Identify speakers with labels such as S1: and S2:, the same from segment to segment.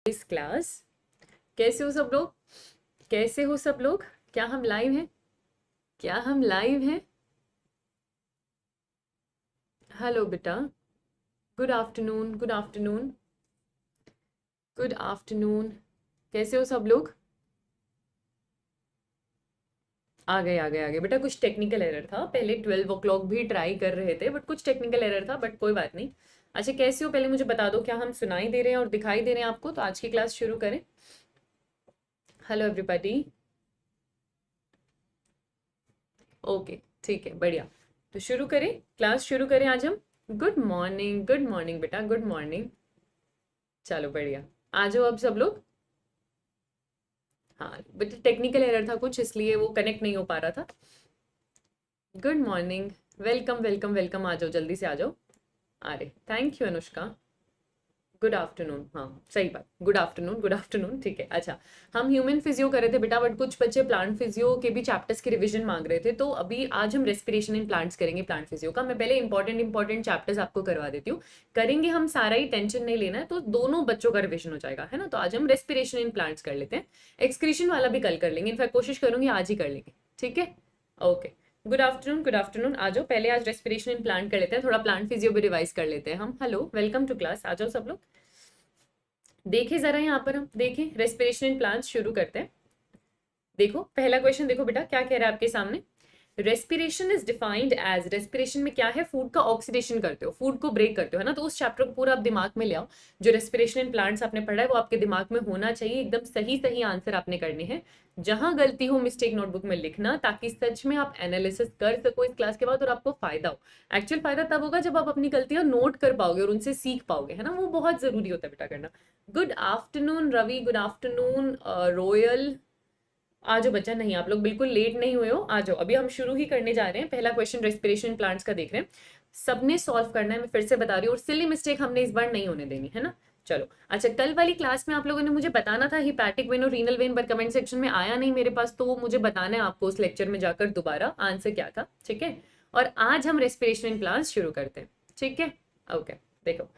S1: इस क्लास। कैसे हो सब लोग? कैसे हो सब लोग? क्या हम लाइव हैं? क्या हम लाइव हैं? हेलो बेटा। Good afternoon, good afternoon, good afternoon. कैसे हो सब लोग? आ गए बेटा। कुछ टेक्निकल एरर था, पहले 12 o'clock भी ट्राई कर रहे थे बट कुछ टेक्निकल एरर था, बट कोई बात नहीं। अच्छा, कैसे हो पहले मुझे बता दो, क्या हम सुनाई दे रहे हैं और दिखाई दे रहे हैं आपको? तो आज की क्लास शुरू करें। Hello everybody. ओके, ठीक है, बढ़िया। तो शुरू करें, क्लास शुरू करें आज हम। गुड मॉर्निंग बेटा, गुड मॉर्निंग। चलो बढ़िया। आ जाओ अब सब लोग। हाँ, बट टेक्निकल एरर था कुछ, इसलिए वो कनेक्ट नहीं हो पा रहा था। Good morning. Welcome welcome welcome, आ जाओ, जल्दी से आ जाओ। अरे thank you Anushka. Good afternoon, हाँ सही बात, गुड आफ्टरनून, गुड आफ्टरनून, ठीक है। अच्छा, हम ह्यूमन फिजियो कर रहे थे बेटा, बट कुछ बच्चे प्लांट फिजियो के भी चैप्टर्स की रिवीजन मांग रहे थे, तो अभी आज हम रेस्पिरेशन इन प्लांट्स करेंगे प्लांट फिजियो का। मैं पहले इंपॉर्टेंट चैप्टर्स आपको करवा देती हूँ। करेंगे हम सारा ही, टेंशन नहीं लेना है, तो दोनों बच्चों का रिविजन हो जाएगा, है ना। तो आज हम रेस्पिरेशन इन प्लांट्स कर लेते हैं। एक्सक्रीशन वाला भी कल कर लेंगे, इनफैक्ट कोशिश करूंगी आज ही कर लेंगे, ठीक है। Okay, good afternoon, good afternoon. आ जाओ, पहले आज रेस्पिरेशन इन प्लांट कर लेते हैं, थोड़ा प्लांट फिजियो भी रिवाइज कर लेते हैं हम। हेलो, वेलकम टू क्लास, आ जाओ सब लोग। देखें जरा, यहाँ पर हम देखें रेस्पिरेशन इन प्लांट्स शुरू करते हैं। देखो पहला क्वेश्चन, देखो बेटा क्या कह रहा है आपके सामने। Respiration is defined as, respiration में क्या है? फूड का ऑक्सीडेशन करते हो, फूड को ब्रेक करते हो, है ना। तो उस चैप्टर को पूरा आप दिमाग में ले आओ। जो रेस्पिरेशन इन प्लांट्स आपने पढ़ा है वो आपके दिमाग में होना चाहिए, एकदम सही सही आंसर आपने करने हैं। जहां गलती हो मिस्टेक नोटबुक में लिखना, ताकि सच में आप एनालिसिस कर सको इस क्लास के बाद और आपको फायदा हो। एक्चुअल फायदा तब होगा जब आप अपनी गलतियां नोट कर पाओगे और उनसे सीख पाओगे, है ना। वो बहुत जरूरी होता है बेटा करना। Good afternoon Ravi, good afternoon Royal. आ जाओ बच्चा, नहीं आप लोग बिल्कुल लेट नहीं हुए हो, आ जाओ। अभी हम शुरू ही करने जा रहे हैं। पहला क्वेश्चन रेस्पिरेशन प्लांट्स का देख रहे हैं, सबने सॉल्व करना है। मैं फिर से बता रही हूँ, और सिली मिस्टेक हमने इस बार नहीं होने देनी, है ना। चलो अच्छा, कल वाली क्लास में आप लोगों ने मुझे बताना था हिपैटिक वेन और रीनल वेन, पर कमेंट सेक्शन में आया नहीं मेरे पास, तो वो मुझे बताना है आपको उस लेक्चर में जाकर दोबारा आंसर क्या था, ठीक है। और आज हम रेस्पिरेशन इन प्लांट्स शुरू करते हैं, ठीक है। ओके, देखो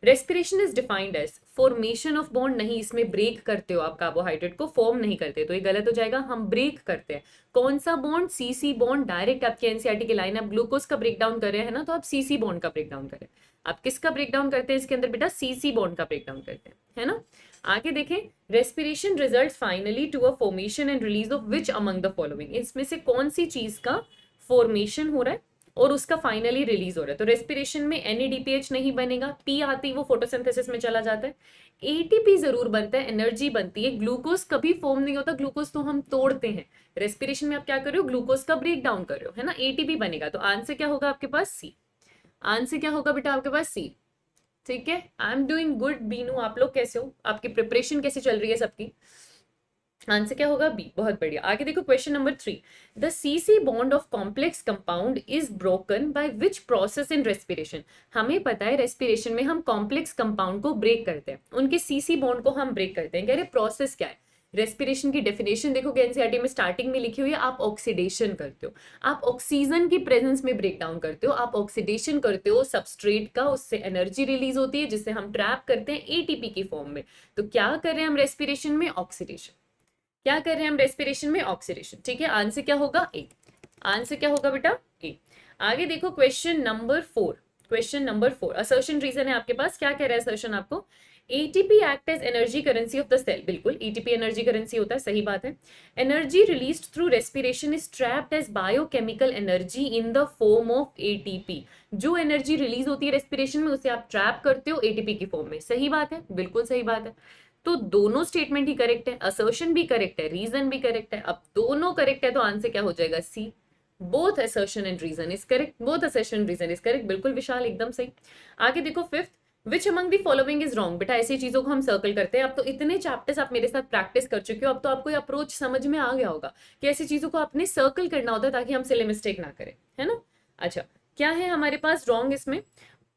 S1: respiration is defined as formation of bond, नहीं इसमें ब्रेक करते हो आप, कार्बोहाइड्रेट को फॉर्म नहीं करते, तो ये गलत हो जाएगा। हम ब्रेक करते हैं। कौन सा बॉन्ड? CC bond. डायरेक्ट आपके एनसीईआरटी की लाइन, आप ग्लूकोज का ब्रेक डाउन कर रहे हैं ना, तो आप सीसी बॉन्ड का ब्रेक डाउन करें। आप किसका ब्रेक डाउन करते हैं इसके अंदर बेटा? सीसी बॉन्ड का ब्रेक डाउन करते हैं, है ना। आगे देखें, respiration result finally to a formation and release of which among the following, इसमें से कौन सी चीज का फॉर्मेशन हो रहा है और उसका फाइनली रिलीज हो रहा है। तो रेस्पिरेशन में NADPH नहीं बनेगा, पी आती वो फोटोसिंथेसिस में चला जाता है। ATP जरूर बनता है, एनर्जी बनती है। ग्लूकोज कभी फॉर्म नहीं होता, ग्लूकोज तो हम तोड़ते हैं। रेस्पिरेशन में आप क्या कर रहे हो? ग्लूकोज का ब्रेक डाउन कर रहे हो, है ना। ATP बनेगा, तो आंसर क्या होगा आपके पास? सी। आंसर क्या होगा बेटा आपके पास? सी, ठीक है। I am doing good Binu, आप लोग कैसे हो? आपकी प्रिपरेशन कैसी चल रही है सबकी? आंसर क्या होगा? बी, बहुत बढ़िया। आगे देखो question number 3, the CC bond of complex compound is broken by which process in respiration. हमें पता है रेस्पिरेशन में हम कॉम्प्लेक्स कंपाउंड को ब्रेक करते हैं, उनके सीसी बॉन्ड को हम ब्रेक करते हैं। कह रहे प्रोसेस क्या है? रेस्पिरेशन की डेफिनेशन देखोगे एनसीईआरटी में स्टार्टिंग में लिखी हुई है, आप ऑक्सीडेशन करते हो, आप ऑक्सीजन की प्रेजेंस में ब्रेक डाउन करते हो, आप ऑक्सीडेशन करते हो सबस्ट्रेट का, उससे एनर्जी रिलीज होती है जिसे हम ट्रैप करते हैं एटीपी की फॉर्म में। तो क्या कर रहे हैं हम रेस्पिरेशन में? ऑक्सीडेशन। क्या कर रहे हैं हम रेस्पिरेशन में? ऑक्सीडेशन, ठीक है। आंसर क्या होगा? ए। आंसर क्या होगा बेटा? ए। आगे देखो question number 4, question number 4 assertion reason है आपके पास। क्या कह रहा है असर्शन आपको? ATP act as energy currency of the cell, बिल्कुल एटीपी एनर्जी करेंसी होता है, सही बात है। Energy released through respiration is trapped as biochemical energy in the form of ATP. जो एनर्जी रिलीज होती है रेस्पिरेशन में उसे आप ट्रैप करते हो एटीपी की फॉर्म में, सही बात है, बिल्कुल सही बात है। तो दोनों स्टेटमेंट ही करेक्ट है, असर्शन भी करेक्ट है, रीजन भी करेक्ट है। अब दोनों करेक्ट है तो आंसर क्या हो जाएगा? C. Both assertion and reason is correct, both assertion and reason is correct, बिल्कुल विशाल, एकदम सही। आगे देखो fifth, which among the following is wrong. बेटा ऐसी चीजों को हम सर्कल करते हैं। अब तो इतने चैप्टर्स आप मेरे साथ प्रैक्टिस कर चुके हो, अब तो आपको ये अप्रोच समझ में आ गया होगा कि ऐसी चीजों को आपने सर्कल करना होता है ताकि हम सिले मिस्टेक ना करें, है ना। अच्छा, क्या है हमारे पास रॉन्ग इसमें?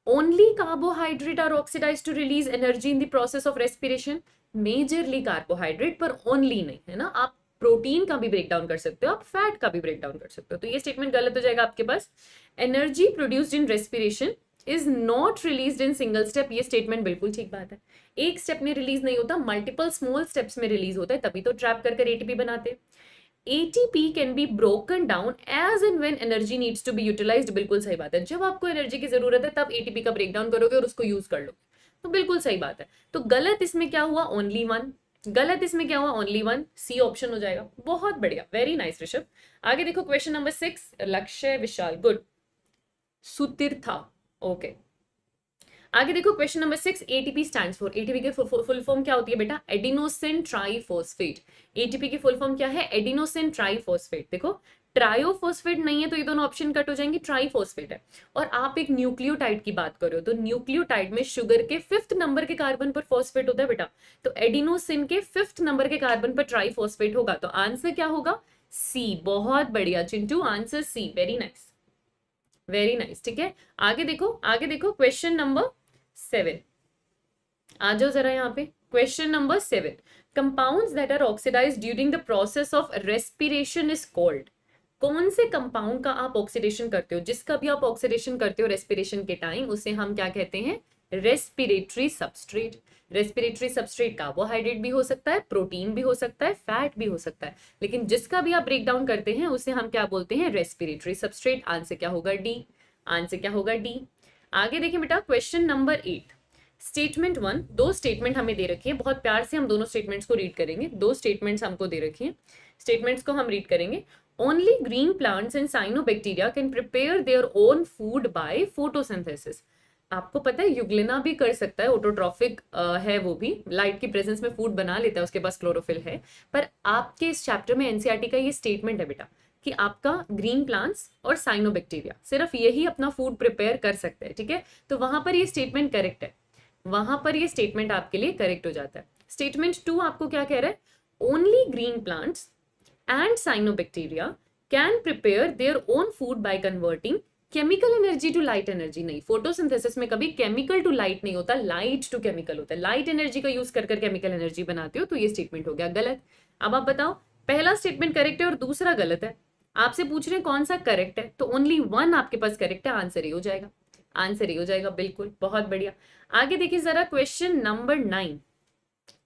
S1: Only carbohydrate are oxidized to release energy in the process of respiration. Majorly carbohydrate, पर ओनली नहीं, है ना। आप प्रोटीन का भी ब्रेक डाउन कर सकते हो, आप फैट का भी ब्रेक डाउन कर सकते हो, तो ये स्टेटमेंट गलत हो जाएगा आपके पास। Energy produced in respiration is not released in single step, ये स्टेटमेंट बिल्कुल ठीक बात है। एक स्टेप में रिलीज नहीं होता, मल्टीपल स्मॉल स्टेप्स में रिलीज होता है, तभी तो ट्रैप कर कर एटीपी बनाते हैं। ATP can be broken down as and when energy needs to be utilised, बिल्कुल सही बात है। जब आपको एनर्जी की जरूरत है तब एटीपी का ब्रेक डाउन करोगे और उसको यूज कर लोगे, तो बिल्कुल सही बात है। तो गलत इसमें क्या हुआ, ओनली वन। गलत इसमें क्या हुआ, ओनली वन, सी ऑप्शन हो जाएगा। बहुत बढ़िया, वेरी नाइस ऋषभ। आगे देखो क्वेश्चन नंबर 6, लक्ष्य विशाल, गुड। सुतीर्था, ओके। आगे देखो question number 6, ATP stands for, ATP की फुल फॉर्म क्या होती है बेटा, एडिनोसिन ट्राइफॉस्फेट। एटीपी की फुल फॉर्म क्या है, एडिनोसिन ट्राइफॉस्फेट। देखो ट्रायोफॉस्फेट नहीं है तो ये दोनों ऑप्शन कट हो जाएंगे, ट्राइफॉस्फेट है। और आप एक न्यूक्लियोटाइड की बात करो तो न्यूक्लियोटाइड में शुगर के 5th नंबर के कार्बन पर फॉस्फेट होता है बेटा, तो एडिनोसिन के 5th नंबर के कार्बन पर ट्राइफॉस्फेट होगा, तो आंसर क्या होगा, सी। बहुत बढ़िया Chintu, answer C, very nice, very nice. ठीक है, आगे देखो, आगे देखो क्वेश्चन नंबर 7, आ जाओ जरा यहाँ पे। Question number 7, compounds that are oxidised during the process of respiration is called. कौन से कंपाउंड का आप ऑक्सीडेशन करते हो, जिसका भी आप ऑक्सीडेशन करते हो रेस्पिरेशन के टाइम, उसे हम क्या कहते हैं, respiratory substrate. Respiratory substrate carbohydrate भी हो सकता है, प्रोटीन भी हो सकता है, फैट भी हो सकता है, लेकिन जिसका भी आप ब्रेक डाउन करते हैं उसे हम क्या बोलते हैं, रेस्पिरेटरी सबस्ट्रेट। आंसर क्या होगा, डी। आंसर क्या होगा, डी। आगे देखिए बेटा क्वेश्चन नंबर 8, स्टेटमेंट 1, दो स्टेटमेंट हमें दे रखी है, बहुत प्यार से हम दोनों स्टेटमेंट्स को रीड करेंगे। दो स्टेटमेंट्स हमको दे रखी हैं, स्टेटमेंट्स को हम रीड करेंगे। Only green plants and cyanobacteria can prepare their own food by photosynthesis. आपको पता है युग्लिना भी कर सकता है, ऑटोट्रॉफिक है, वो भी लाइट की प्रेजेंस में फूड बना लेता है, उसके पास क्लोरोफिल है। पर आपके इस चैप्टर में एनसीईआरटी का ये स्टेटमेंट है बेटा कि आपका ग्रीन प्लांट्स और साइनोबैक्टीरिया सिर्फ यही अपना फूड प्रिपेयर कर सकते हैं। ठीक है, तो वहां पर ये स्टेटमेंट करेक्ट है, वहां पर ये स्टेटमेंट आपके लिए करेक्ट हो जाता है। स्टेटमेंट 2 आपको क्या कह रहा है, only green plants and cyanobacteria can prepare their own food by converting chemical energy to light energy. नहीं, फोटोसिंथेसिस में कभी केमिकल टू लाइट नहीं होता, लाइट टू केमिकल होता है। लाइट एनर्जी का यूज कर कर केमिकल एनर्जी बनाते हो, तो ये स्टेटमेंट हो गया गलत। अब आप बताओ, पहला स्टेटमेंट करेक्ट है और दूसरा गलत है। आपसे पूछ रहे हैं कौन सा करेक्ट है, तो ओनली वन आपके पास करेक्ट है, आंसर ही हो जाएगा, आंसर ही हो जाएगा, बिल्कुल, बहुत बढ़िया। आगे देखिए जरा question number 9,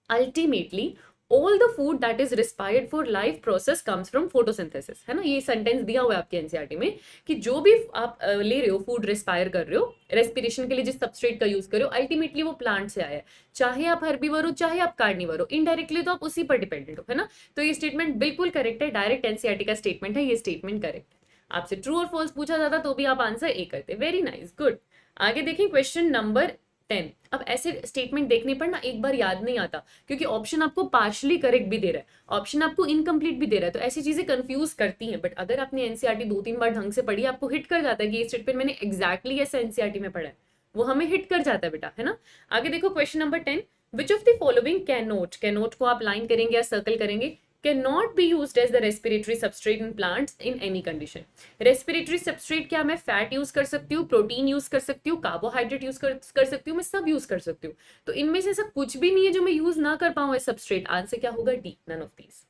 S1: ultimately all the food that is respired for life process comes from photosynthesis, है ना। ये सेंटेंस दिया हुआ है आपके एनसीईआरटी में कि जो भी आप ले रहे हो, फूड रिस्पायर कर रहे हो, रेस्पिरेशन के लिए जिस सबस्ट्रेट का यूज कर रहे हो, अल्टीमेटली वो प्लांट से आया है। चाहे आप हर्बीवर हो, चाहे आप कार्निवर हो, इनडायरेक्टली तो आप उसी पर डिपेंडेंट हो, है ना। तो ये स्टेटमेंट बिल्कुल करेक्ट है, डायरेक्ट एनसीईआरटी का स्टेटमेंट है, ये स्टेटमेंट करेक्ट है। आपसे ट्रू और फॉल्स पूछा जाता तो भी आप आंसर ए करते, वेरी नाइस, गुड। आगे देखिए क्वेश्चन नंबर 10। अब ऐसे स्टेटमेंट देखने पर ना एक बार याद नहीं आता, क्योंकि ऑप्शन आपको पार्शली करेक्ट भी दे रहा है, ऑप्शन आपको इनकम्प्लीट भी दे रहा है, तो ऐसी चीजें कंफ्यूज करती हैं। बट अगर आपने एनसीईआरटी 2-3 बार ढंग से पढ़ी, आपको हिट कर जाता है कि ये स्टेटमेंट मैंने एग्जैक्टली ऐसा एनसीईआरटी में पढ़ा है, वो हमें हिट कर जाता है बेटा, है ना। आगे देखो question number 10, which of the following cannot, cannot को आप लाइन करेंगे या सर्कल करेंगे, can not be used as the respiratory substrate in plants in any condition. Respiratory substrate क्या, मैं फैट यूज कर सकती हूँ, प्रोटीन यूज कर सकती हूँ, कार्बोहाइड्रेट यूज कर सकती हूँ, मैं सब यूज कर सकती हूँ, तो इनमें से ऐसा कुछ भी नहीं है जो मैं यूज ना कर पाऊँ एज सबस्ट्रेट। आंसर क्या होगा, D, none of these.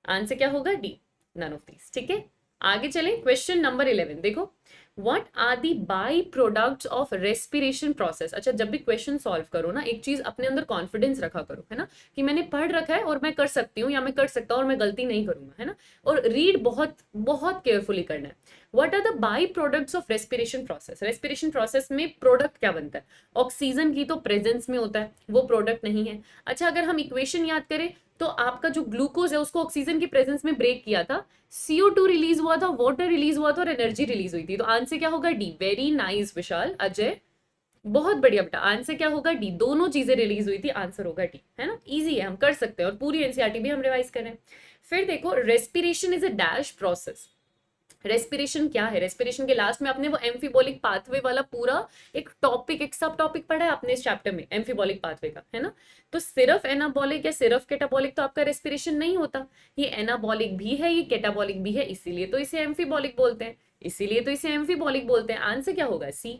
S1: Answer क्या होगा, डी, नन ऑफ दीज। ठीक है, आगे चलें, क्वेश्चन नंबर 11 देखो, what are the by products of respiration process. अच्छा, जब भी क्वेश्चन सॉल्व करो ना, एक चीज अपने अंदर कॉन्फिडेंस रखा करो, है ना, कि मैंने पढ़ रखा है और मैं कर सकती हूँ, या मैं कर सकता हूँ और मैं गलती नहीं करूंगा, है ना। और रीड बहुत बहुत केयरफुली करना है। What are the by products of respiration process. Respiration process में प्रोडक्ट क्या बनता है, ऑक्सीजन की तो प्रेजेंस में होता है, वो प्रोडक्ट नहीं है। अच्छा, अगर हम इक्वेशन याद करें तो आपका जो ग्लूकोज है उसको ऑक्सीजन की प्रेजेंस में ब्रेक किया था, CO2 रिलीज हुआ था, वाटर रिलीज हुआ था और एनर्जी रिलीज हुई थी, तो आंसर क्या होगा, डी। वेरी नाइस विशाल, अजय, बहुत बढ़िया बेटा, आंसर क्या होगा, डी, दोनों चीजें रिलीज हुई थी, आंसर होगा डी, है ना। इजी है, हम कर सकते हैं, और पूरी एनसीईआरटी भी हम रिवाइज करें। फिर देखो, respiration is a dash process. Respiration क्या है, रेस्पिरेशन के लास्ट में आपने वो एम्फीबॉलिक पाथवे वाला पूरा एक टॉपिक, एक सब टॉपिक पढ़ा है आपने इस चैप्टर में, एम्फीबॉलिक पाथवे का, है ना। तो सिर्फ एनाबॉलिक या सिर्फ केटाबॉलिक तो आपका रेस्पिरेशन नहीं होता, ये एनाबॉलिक भी है, ये केटाबॉलिक भी है, इसीलिए तो इसे एम्फीबॉलिक बोलते हैं, इसीलिए तो इसे एम्फीबॉलिक बोलते हैं। आंसर क्या होगा, सी।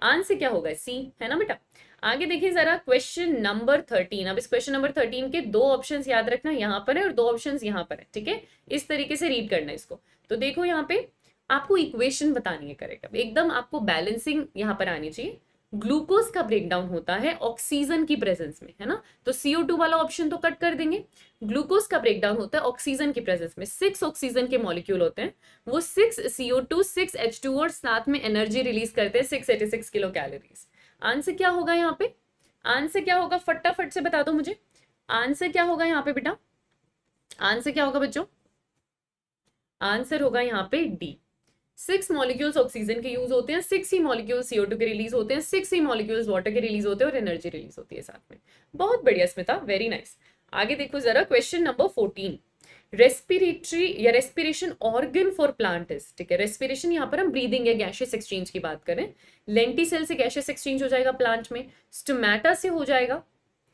S1: आंसर क्या होगा, सी, है ना बेटा। आगे देखिए जरा क्वेश्चन नंबर 13। अब इस क्वेश्चन नंबर 13 के दो ऑप्शंस याद रखना, यहाँ पर है और दो ऑप्शंस यहाँ पर है, ठीक है। इस तरीके से रीड करना है इसको। तो देखो यहाँ पे, आपको इक्वेशन बतानी है करेक्ट। अब एकदम आपको बैलेंसिंग यहाँ पर आनी चाहिए। ग्लूकोज का ब्रेकडाउन होता है ऑक्सीजन की प्रेजेंस में, है ना, तो CO2 वाला ऑप्शन तो कट कर देंगे। ग्लूकोज का ब्रेकडाउन होता है ऑक्सीजन की प्रेजेंस में। 6 ऑक्सीजन के मॉलिक्यूल होते हैं, वो 6 CO2 6 H2 और साथ में एनर्जी रिलीज करते हैं 686 किलो कैलोरीज। आंसर क्या होगा यहाँ पे? आंसर क्या होगा फटाफट से बता दो मुझे। आंसर क्या होगा यहाँ पे बेटा? आंसर क्या होगा बच्चों? आंसर होगा यहाँ पे डी। 6 मॉलिक्यूल्स ऑक्सीजन के यूज होते हैं, 6 ही मॉलिक्यूल्स CO2 के रिलीज होते हैं, 6 ही मॉलिक्यूल्स वाटर के रिलीज होते हैं और एनर्जी रिलीज होती है साथ में। बहुत बढ़िया स्मिता, वेरी नाइस। आगे देखो जरा क्वेश्चन नंबर 14। रेस्पिरेटरी या respiration organ for plant is, ठीक है, रेस्पिरेशन यहाँ पर हम ब्रीदिंग या गैशियस एक्सचेंज की बात करें। लेंटिसेल से गैशियस एक्सचेंज हो जाएगा प्लांट में, स्टोमेटा से हो जाएगा,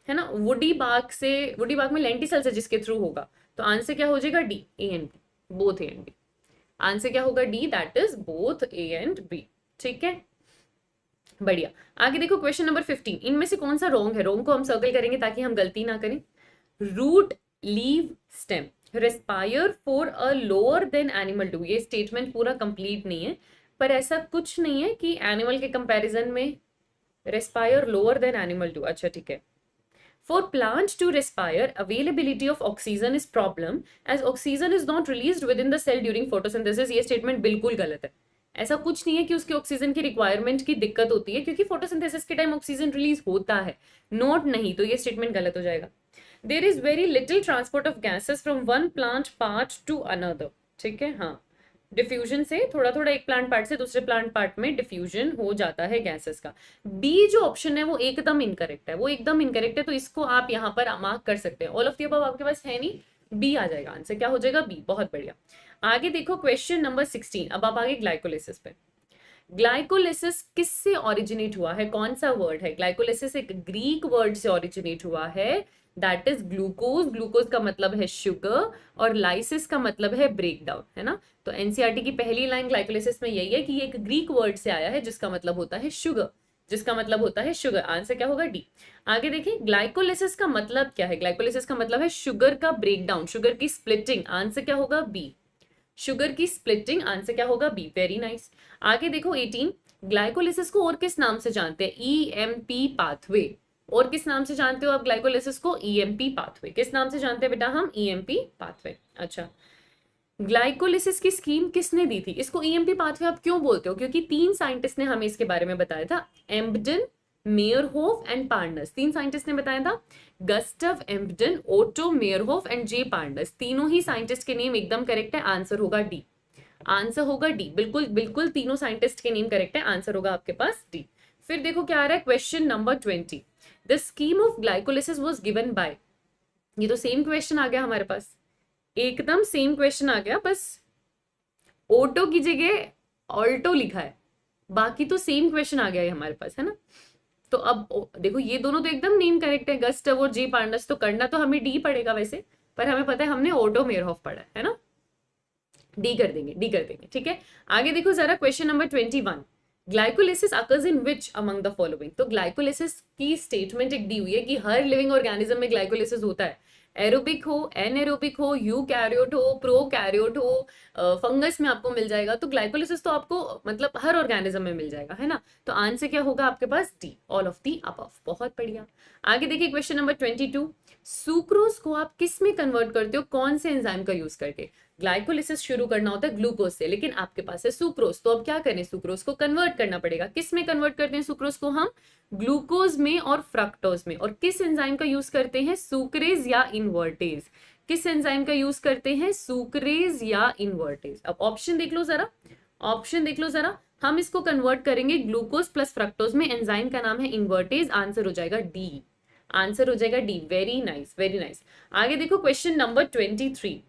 S1: है ना, वुडी बाग से, वुडी बाग में लेंटिसेल से जिसके थ्रू होगा। तो आंसर क्या हो जाएगा? D, A and B, both A and B. Answer क्या होगा? D, that is both A and B. ठीक है, बढ़िया। आगे देखो क्वेश्चन नंबर 15। इनमें से कौन सा रॉन्ग है? रॉन्ग को हम सर्कल करेंगे ताकि हम गलती ना करें। Root, leave, stem respire for a lower than animal do, ये स्टेटमेंट पूरा कंप्लीट नहीं है, पर ऐसा कुछ नहीं है कि एनिमल के कंपैरिजन में respire lower than animal do. अच्छा ठीक है। For plants to respire, availability of oxygen is problem as oxygen is not released within the cell during photosynthesis। ये स्टेटमेंट बिल्कुल गलत है। ऐसा कुछ नहीं है कि उसके ऑक्सीजन की रिक्वायरमेंट की दिक्कत होती है, क्योंकि फोटोसिंथेसिस के टाइम ऑक्सीजन रिलीज होता है, नोट नहीं, तो ये स्टेटमेंट गलत हो जाएगा। There is very little transport of gases from one plant part to another, ठीक है, हाँ, डिफ्यूजन से थोड़ा थोड़ा एक प्लांट पार्ट से दूसरे प्लांट पार्ट में डिफ्यूजन हो जाता है गैसेस का। बी जो ऑप्शन है वो एकदम इनकरेक्ट है, वो एकदम इनकरेक्ट है, तो इसको आप यहाँ पर मार्क कर सकते हैं। ऑल ऑफ द अबव आपके पास है नहीं, बी आ जाएगा आंसर। क्या हो जाएगा? बी। बहुत बढ़िया। आगे देखो क्वेश्चन नंबर 16। अब आप आगे ग्लाइकोलिसिस पे। ग्लाइकोलिसिस किससे ओरिजिनेट हुआ है? कौन सा वर्ड है? ग्लाइकोलिसिस एक ग्रीक वर्ड से ओरिजिनेट हुआ है, दैट इज ग्लूकोज। ग्लूकोज का मतलब है शुगर और लाइसिस का मतलब है ब्रेकडाउन, है ना। तो एनसीईआरटी की पहली लाइन ग्लाइकोलिसिस में यही है कि ये एक ग्रीक वर्ड से आया है जिसका मतलब होता है शुगर, जिसका मतलब होता है शुगर। आंसर क्या होगा? डी। आगे देखिए ग्लाइकोलिसिस का मतलब क्या है? ग्लाइकोलिसिस का मतलब है शुगर का ब्रेकडाउन, शुगर की स्प्लिटिंग। आंसर क्या होगा? बी, शुगर की स्प्लिटिंग। आंसर क्या होगा? B, very nice. आगे देखो 18। ग्लाइकोलिसिस को और किस नाम से जानते हैं? EMP pathway. और किस नाम से जानते हो आप ग्लाइकोलिसिस को? EMP pathway. किस नाम से जानते हैं बेटा हम? EMP pathway. अच्छा, ग्लाइकोलिसिस की स्कीम किसने दी थी? इसको ईएमपी पाथवे आप क्यों बोलते हो? क्योंकि 3 साइंटिस्ट ने हमें इसके बारे में बताया था, एम्बडन, मेयरहोफ एंड पार्नर्स। 3 साइंटिस्ट ने बताया था, गस्टव एम्बडन, ओटो मेयरहोफ एंड जे पार्नर्स। तीनों ही साइंटिस्ट के नेम एकदम करेक्ट है, आंसर होगा डी। आंसर होगा डी, बिल्कुल बिल्कुल तीनों साइंटिस्ट के नेम करेक्ट है, आंसर होगा आपके पास डी। फिर देखो क्या आ रहा है question number 20। The scheme of glycolysis was given by, ये तो सेम क्वेश्चन आ गया हमारे पास, एकदम सेम क्वेश्चन आ गया, बस ओटो की जगह ऑल्टो लिखा है, बाकी तो सेम क्वेश्चन आ गया है हमारे पास, है ना। तो अब देखो ये दोनों तो एकदम नेम करेक्ट है, गस्टव और जे पार्नर्स, तो करना तो हमें डी पड़ेगा वैसे, पर हमें पता है हमने ओटो मेयरहोफ पढ़ा है ना, डी कर देंगे, डी कर देंगे, ठीक है। आगे देखो जरा question number 21। Glycolysis occurs in which among the following. तो ग्लाइकोलिसिस की स्टेटमेंट एक दी हुई है कि हर लिविंग ऑर्गेनिज्म में ग्लाइकोलिसिस होता है, एरोबिक हो, एनएरोबिक हो, यूकैरियोट हो, प्रोकैरियोट हो, फंगस में आपको मिल जाएगा। तो ग्लाइकोलिसिस तो आपको मतलब हर ऑर्गेनिज्म में मिल जाएगा, है ना। तो आंसर क्या होगा आपके पास? D, all of the above. बहुत बढ़िया। आगे देखिए क्वेश्चन नंबर 22। सुक्रोज को आप किस में कन्वर्ट करते हो? कौन से एंजाइम का यूज करके? ग्लाइकोलिसिस शुरू करना होता है ग्लूकोज से, लेकिन आपके पास है सुक्रोज, तो अब क्या करें? सुक्रोज को कन्वर्ट करना पड़ेगा। किस में कन्वर्ट करते हैं सुक्रोज को? हम ग्लूकोज में और फ्रक्टोज में। और किस एंजाइम का यूज करते हैं? सुक्रेज या इनवर्टेज। किस एंजाइम का यूज करते हैं? सुक्रेज या इनवर्टेज। अब ऑप्शन देख लो जरा, ऑप्शन देख लो जरा। हम इसको कन्वर्ट करेंगे ग्लूकोज प्लस फ्रक्टोज में, एंजाइम का नाम है इनवर्टेज। आंसर हो जाएगा डी, आंसर हो जाएगा D. Very nice, very nice. आगे देखो क्वेश्चन नंबर 23।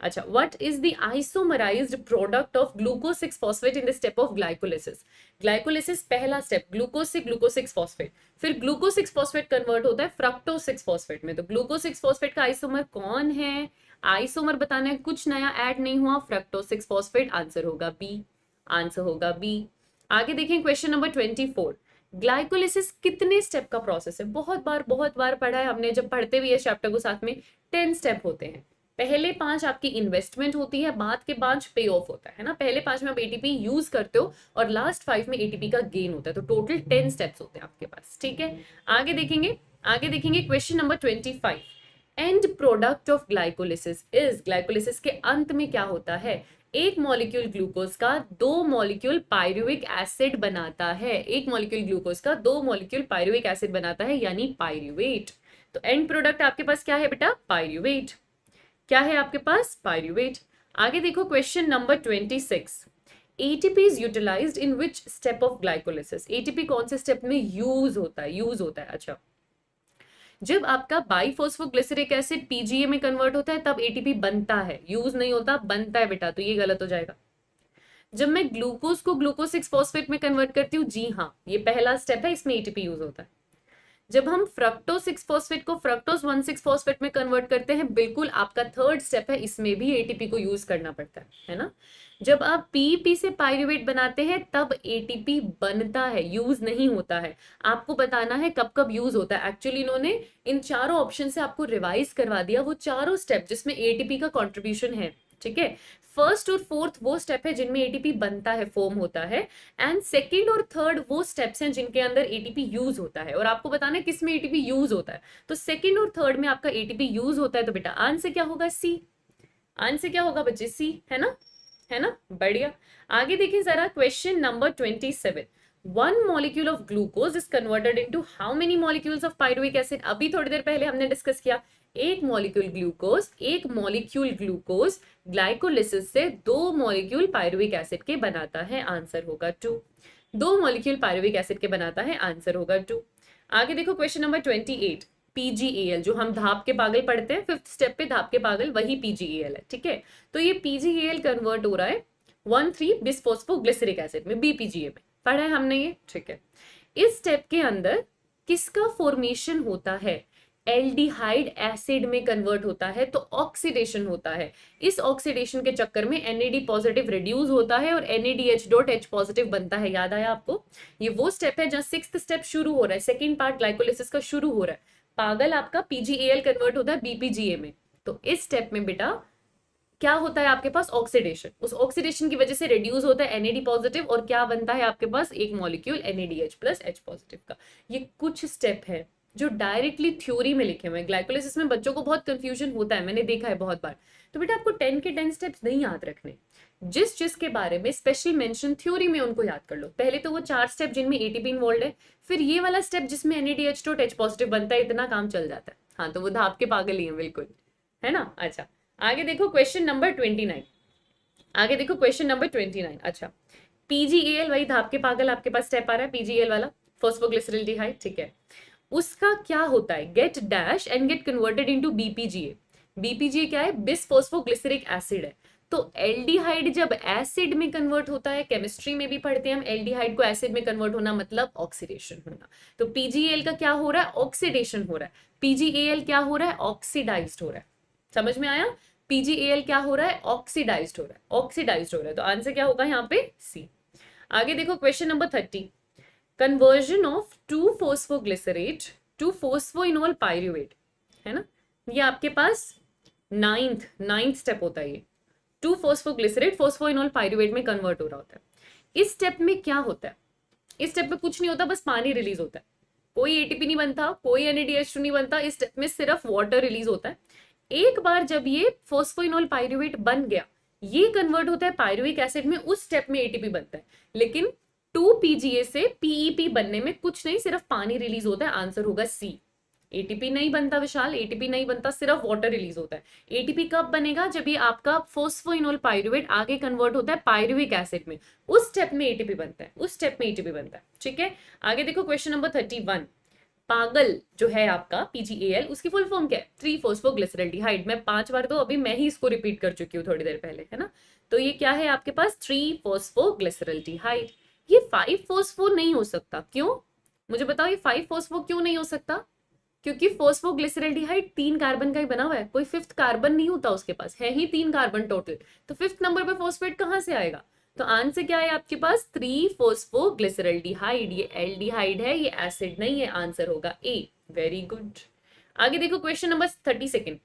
S1: अच्छा, what is the isomerized product of glucose 6 phosphate in the step of glycolysis? Glycolysis पहला स्टेप, ग्लूकोज से ग्लूकोज 6 फॉस्फेट, फिर ग्लूकोज 6 फॉस्फेट कन्वर्ट होता है फ्रक्टोज 6 फॉस्फेट में। तो ग्लूकोज 6 फॉस्फेट का आइसोमर कौन है? आइसोमर बताना है, कुछ नया ऐड नहीं हुआ, फ्रक्टोज 6 फॉस्फेट। आंसर होगा बी, आंसर होगा बी। आगे देखें क्वेश्चन नंबर 24। ग्लाइकोलिसिस कितने स्टेप का प्रोसेस है? बहुत बार पढ़ा है हमने, जब पढ़ते भी है चैप्टर को साथ में, 10 स्टेप होते हैं। पहले 5 आपकी इन्वेस्टमेंट होती है, बाद के 5 पे ऑफ होता है ना। पहले 5 में आप एटीपी यूज करते हो और लास्ट 5 में एटीपी का गेन होता है, तो टोटल 10 स्टेप्स होते हैं आपके पास, ठीक है। आगे देखेंगे question number 25। And product of glycolysis is, glycolysis के अंत में क्या होता है? एक मॉलिक्यूल ग्लूकोज का 2 मॉलिक्यूल पायरुविक एसिड बनाता है, एक मॉलिक्यूल ग्लूकोज का 2 मॉलिक्यूल पायरुविक एसिड बनाता है, यानी पायरुवेट। तो एंड प्रोडक्ट आपके पास क्या है बेटा? पायरुवेट। क्या है आपके पास? पायरुवेट। आगे देखो question number 26। ATP is utilised in which step of glycolysis? ATP कौन से स्टेप में यूज होता है? अच्छा, जब आपका बाइफॉस्फोग्लिसरिक एसिड पीजीए में कन्वर्ट होता है तब एटीपी बनता है, यूज नहीं होता, बनता है बेटा, तो ये गलत हो जाएगा। जब मैं ग्लूकोज को ग्लूकोज 6 फॉस्फेट में कन्वर्ट करती हूँ, जी हाँ, ये पहला स्टेप है, इसमें एटीपी यूज होता है। जब हम फ्रक्टोज 6 फॉस्फेट को फ्रक्टोज 1,6 फॉस्फेट में कन्वर्ट करते हैं, बिल्कुल आपका थर्ड स्टेप है, इसमें भी एटीपी को यूज करना पड़ता है ना। जब आप पीईपी से पायरुवेट बनाते हैं तब एटीपी बनता है, यूज नहीं होता है। आपको बताना है कब कब यूज होता है। एक्चुअली इन्होंने इन चारों ऑप्शन से आपको रिवाइज करवा दिया, वो चारों स्टेप जिसमें एटीपी का कॉन्ट्रीब्यूशन है, ठीक है। फर्स्ट और फोर्थ वो स्टेप है जिनमें एटीपी बनता है, फॉर्म होता है, एंड सेकंड और थर्ड वो स्टेप्स हैं जिनके अंदर एटीपी यूज होता है। और आपको बताना है किस में एटीपी यूज होता है, तो सेकंड और थर्ड में आपका एटीपी यूज होता है, तो बेटा आंसर क्या होगा? सी। आंसर क्या होगा बच्चे? सी, है ना, है ना, बढ़िया। आगे देखिए जरा question number 27। 1 molecule of glucose is converted into how many molecules of pyruvic acid? अभी थोड़ी देर पहले हमने डिस्कस किया, एक मॉलिक्यूल ग्लूकोज ग्लाइकोलिसिस से 2 मॉलिक्यूल पायरुविक एसिड के बनाता है, आंसर होगा 2। 2 मॉलिक्यूल पायरुविक एसिड के बनाता है, आंसर होगा 2। आगे देखो क्वेश्चन नंबर 28। पीजीएल, जो हम धाप के पागल पढ़ते हैं, 5th स्टेप पे धाप के पागल, वही पीजीएल है, ठीक है। तो ये पीजीएल कन्वर्ट हो रहा है 1,3 बिसफॉस्फोग्लिसरिक एसिड में, बीपीजीए में पढ़ा है हमने ये, ठीक है। इस स्टेप के अंदर किसका फॉर्मेशन होता है? एल्डिहाइड एसिड में कन्वर्ट होता है, तो ऑक्सीडेशन होता है। इस ऑक्सीडेशन के चक्कर में NAD पॉजिटिव रिड्यूस होता है और NADH.H पॉजिटिव बनता है। याद आया आपको? ये वो स्टेप है जहां 6th स्टेप शुरू हो रहा है, सेकेंड पार्ट ग्लाइकोलिसिस का शुरू हो रहा है। पागल आपका पीजीएल कन्वर्ट होता है बीपीजीए में, तो इस स्टेप में बेटा क्या होता है आपके पास? ऑक्सीडेशन। उस ऑक्सीडेशन की वजह से रिड्यूस होता है NAD पॉजिटिव और क्या बनता है आपके पास? एक मॉलिक्यूल NADH+H पॉजिटिव का। ये कुछ स्टेप है जो डायरेक्टली थ्योरी में लिखे हुए हैं। ग्लाइकोलिसिस में बच्चों को बहुत कंफ्यूजन होता है, मैंने देखा है बहुत बार। तो बेटा आपको 10 के 10 स्टेप्स नहीं याद रखने, जिस चीज के बारे में स्पेशल मेंशन थ्योरी में उनको याद कर लो। पहले तो वो 4 स्टेप जिनमें एटीपी इन्वॉल्व है, फिर ये वाला स्टेप जिसमें NADH.H पॉजिटिव बनता है, इतना काम चल जाता है। हाँ, तो वो धाप के पागल ही है बिल्कुल, है ना। अच्छा, आगे देखो क्वेश्चन नंबर 29। अच्छा, पीजीएल, वही धाप के पागल आपके पास स्टेप आ रहा है, पीजीएल वाला फॉस्फोग्लिसरल्डिहाइड, ठीक है। उसका क्या होता है? Get dash and get converted into BPGA. BPGA क्या है? बिसफॉस्फोग्लिसरिक एसिड है। तो एल्डिहाइड जब एसिड में कन्वर्ट होता है, केमिस्ट्री में भी पढ़ते हैं हम, एल्डिहाइड को एसिड में कन्वर्ट होना मतलब ऑक्सीडेशन होना। तो पीजीएल का क्या हो रहा है? ऑक्सीडेशन हो रहा है। पीजीएल क्या हो रहा है? ऑक्सीडाइज्ड हो रहा है। समझ में आया? पीजीएल क्या हो रहा है? ऑक्सीडाइज्ड हो रहा है। तो आंसर क्या होगा यहाँ पे? सी। आगे देखो question number 30। Conversion of two phosphoglycerate to phosphoenolpyruvate, है ना। ये आपके पास नाइन्थ स्टेप होता है। ये 2-फॉस्फोग्लिसरेट फोस्फोइनोल पायरुवेट में कन्वर्ट हो रहा होता है। इस स्टेप में क्या होता है? इस स्टेप में कुछ नहीं होता, बस पानी रिलीज होता है। कोई एटीपी नहीं बनता, कोई NADH2 नहीं बनता, इस स्टेप में सिर्फ वाटर रिलीज होता है। एक बार जब ये फोस्फोइनोल पायरुवेट बन गया, ये कन्वर्ट होता है पायरुविक एसिड में, उस स्टेप में एटीपी बनता है। लेकिन 2PGA से PEP बनने में कुछ नहीं, सिर्फ पानी रिलीज होता है, आंसर होगा सी। एटीपी नहीं बनता विशाल, एटीपी नहीं बनता, सिर्फ वाटर रिलीज होता है। एटीपी कब बनेगा? जब ये आपका फोस्फोइनोल पायरुवेट आगे कन्वर्ट होता है पायरुविक एसिड में, उस स्टेप में एटीपी बनता है, ठीक है। आगे देखो क्वेश्चन नंबर 31। पागल जो है आपका पीजीएल, उसकी फुल फॉर्म क्या है? 3-फॉस्फोग्लिसरल्डिहाइड। मैं 5 बार तो अभी मैं ही इसको रिपीट कर चुकी हूँ थोड़ी देर पहले, है ना। तो ये क्या है आपके पास? 3-फॉस्फोग्लिसरल्डिहाइड। ये 5-फॉस्फो नहीं हो सकता, क्यों? मुझे बताओ, ये 5-फॉस्फो क्यों नहीं हो सकता? क्योंकि फॉस्फोग्लिसरल्डिहाइड 3 कार्बन का ही बना हुआ है, कोई 5th कार्बन नहीं होता उसके पास, है ही 3 कार्बन टोटल, तो 5th नंबर पे फॉस्फेट कहां से आएगा? तो आंसर क्या है आपके पास? 3-फॉस्फोग्लिसरल्डिहाइड। ये एल्डिहाइड है, ये एसिड नहीं है, आंसर होगा ए। Very good. आगे देखो क्वेश्चन नंबर 32।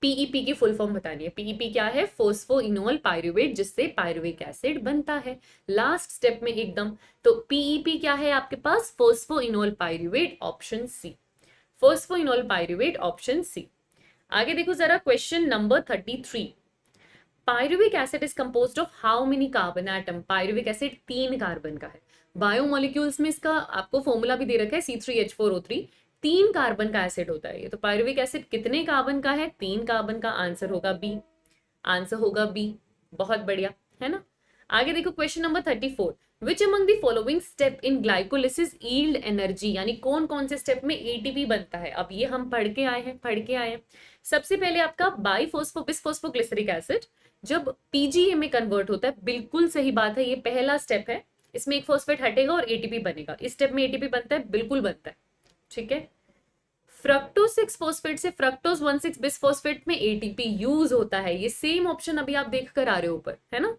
S1: पीईपी की फुल फॉर्म बतानी है। पीईपी क्या है? फोस्फोइनोल पायरुवेट, जिससे पायरुविक एसिड बनता है। लास्ट स्टेप में एकदम। तो पीईपी क्या है आपके पास? Phosphoenolpyruvate, option C. Phosphoenolpyruvate, option C. आगे देखो जरा, question number 33। Pyruvic acid is composed of how many carbon atom? Pyruvic acid 3 carbon का है। बायोमोलिक्यूल्स में इसका आपको फॉर्मूला भी दे रखा है, C3H4O3। 3 कार्बन का एसिड होता है ये। तो पायरुविक एसिड कितने कार्बन का है? 3 कार्बन का। आंसर होगा बी। आंसर होगा बी। बहुत बढ़िया, है ना। आगे देखो question number 34। Which among the following step in glycolysis yield energy? यानी कौन कौन से स्टेप में एटीपी बनता है? अब ये हम पढ़ के आए हैं। सबसे पहले आपका बिसफॉस्फोग्लिसरिक एसिड जब पीजीए में कन्वर्ट होता है, बिल्कुल सही बात है, ये पहला स्टेप है। इसमें एक फॉस्फेट हटेगा और एटीपी बनेगा। इस स्टेप में एटीपी बनता है, बिल्कुल बनता है, ठीक है। फ्रक्टोज 6 फॉस्फेट से फ्रक्टोज 1,6 बिसफॉस्फेट में एटीपी यूज होता है। ये सेम ऑप्शन अभी आप देख कर आ रहे हो ऊपर, है ना।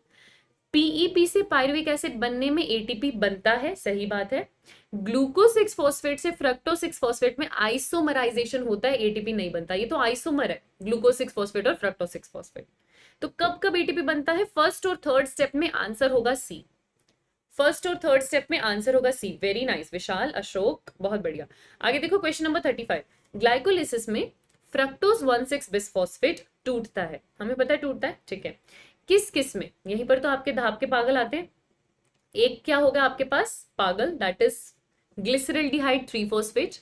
S1: पीईपी से पायरुविक एसिड बनने में एटीपी बनता है, सही बात है। ग्लूकोज 6 फॉस्फेट से फ्रक्टोज 6 फॉस्फेट में आइसोमराइजेशन होता है, एटीपी नहीं बनता। ये तो आइसोमर है, ग्लूकोज 6 फॉस्फेट और फ्रक्टोज 6 फॉस्फेट। तो कब कब एटीपी बनता है? फर्स्ट और थर्ड स्टेप में। आंसर होगा सी। फर्स्ट और थर्ड स्टेप में आंसर होगा सी। वेरी नाइस विशाल, अशोक, बहुत बढ़िया। आगे देखो क्वेश्चन नंबर 35। ग्लाइकोलिसिस में फ्रक्टोज 1,6 बिसफॉस्फेट टूटता है, हमें पता है टूटता है, ठीक है। किस किस में? यहीं पर तो आपके धाप के पागल आते हैं। एक क्या होगा आपके पास पागल, दैट इज ग्लिसरल्डिहाइड 3 फॉस्फेट,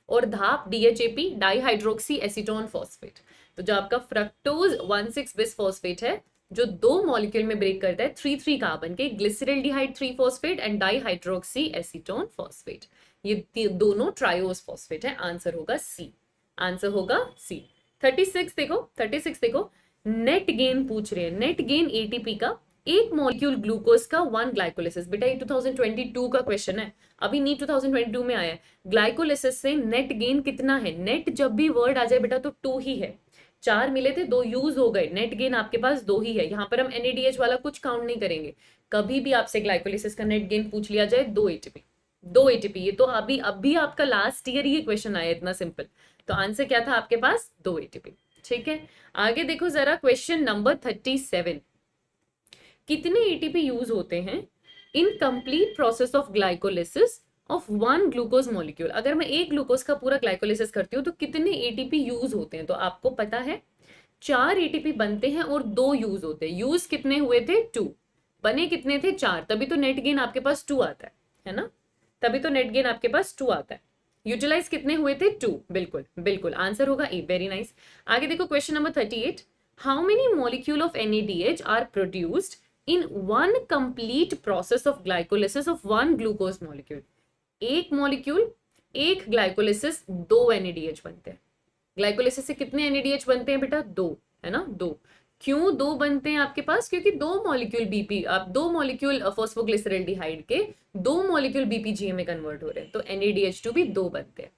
S1: और धाप DHAP डाइहाइड्रोक्सी एसीटोन फॉस्फेट। तो जो आपका फ्रक्टोज 1,6 बिसफॉस्फेट है, जो 2 मॉलिक्यूल में ब्रेक करता है 3 कार्बन के, glyceraldehyde 3 phosphate and dihydroxy acetone phosphate. ये दोनों ट्रायोस फॉस्फेट है। आंसर होगा सी। आंसर होगा सी। 36 देखो, 36 देखो, नेट गेन पूछ रहे हैं। नेट गेन एटीपी का एक मॉलिक्यूल ग्लूकोज का 1 ग्लाइकोलिसिस। बेटा ये 2022 का क्वेश्चन है, अभी नीट 2022 में आया है। ग्लाइकोलिसिस से नेट गेन कितना है? नेट जब भी वर्ड आ जाए बेटा तो 2 ही है। 4 मिले थे, 2 यूज हो गए, नेट गेन आपके पास 2 ही है। यहाँ पर हम NADH वाला कुछ काउंट नहीं करेंगे। कभी भी आपसे ग्लाइकोलिसिस का नेट गेन पूछ लिया जाए, 2 एटीपी, 2 एटीपी। ये तो अभी आपका लास्ट ईयर ये क्वेश्चन आया, इतना सिंपल। तो आंसर क्या था आपके पास? 2 एटीपी, ठीक है। आगे देखो जरा, क्वेश्चन नंबर 37। कितने एटीपी यूज होते हैं in complete process of glycolysis of 1 glucose molecule? अगर मैं एक ग्लूकोज का पूरा ग्लाइकोलिसिस करती हूँ तो कितने एटीपी यूज होते हैं? तो आपको पता है 4 एटीपी बनते हैं और 2 यूज होते हैं। यूज कितने हुए थे? 2। बने कितने थे? 4। तभी तो नेट गेन आपके पास 2 आता है ना। तभी तो नेट गेन आपके पास 2 आता है। यूटिलाइज कितने हुए थे? 2। बिल्कुल बिल्कुल, आंसर होगा ए। Very nice. आगे देखो question number 38। How many molecule of NADH are produced in one complete process of glycolysis of 1 glucose molecule? एक मॉलिक्यूल, एक ग्लाइकोलिसिस, 2 NADH बनते हैं। ग्लाइकोलिसिस से कितने NADH बनते हैं बेटा? 2, है ना, 2। क्यों 2 बनते हैं आपके पास? क्योंकि 2 मॉलिक्यूल BP, आप 2 मॉलिक्यूल फॉस्फोग्लिसरल्डिहाइड के 2 मॉलिक्यूल BPGA में कन्वर्ट हो रहे हैं, तो NADH2 भी 2 बनते हैं।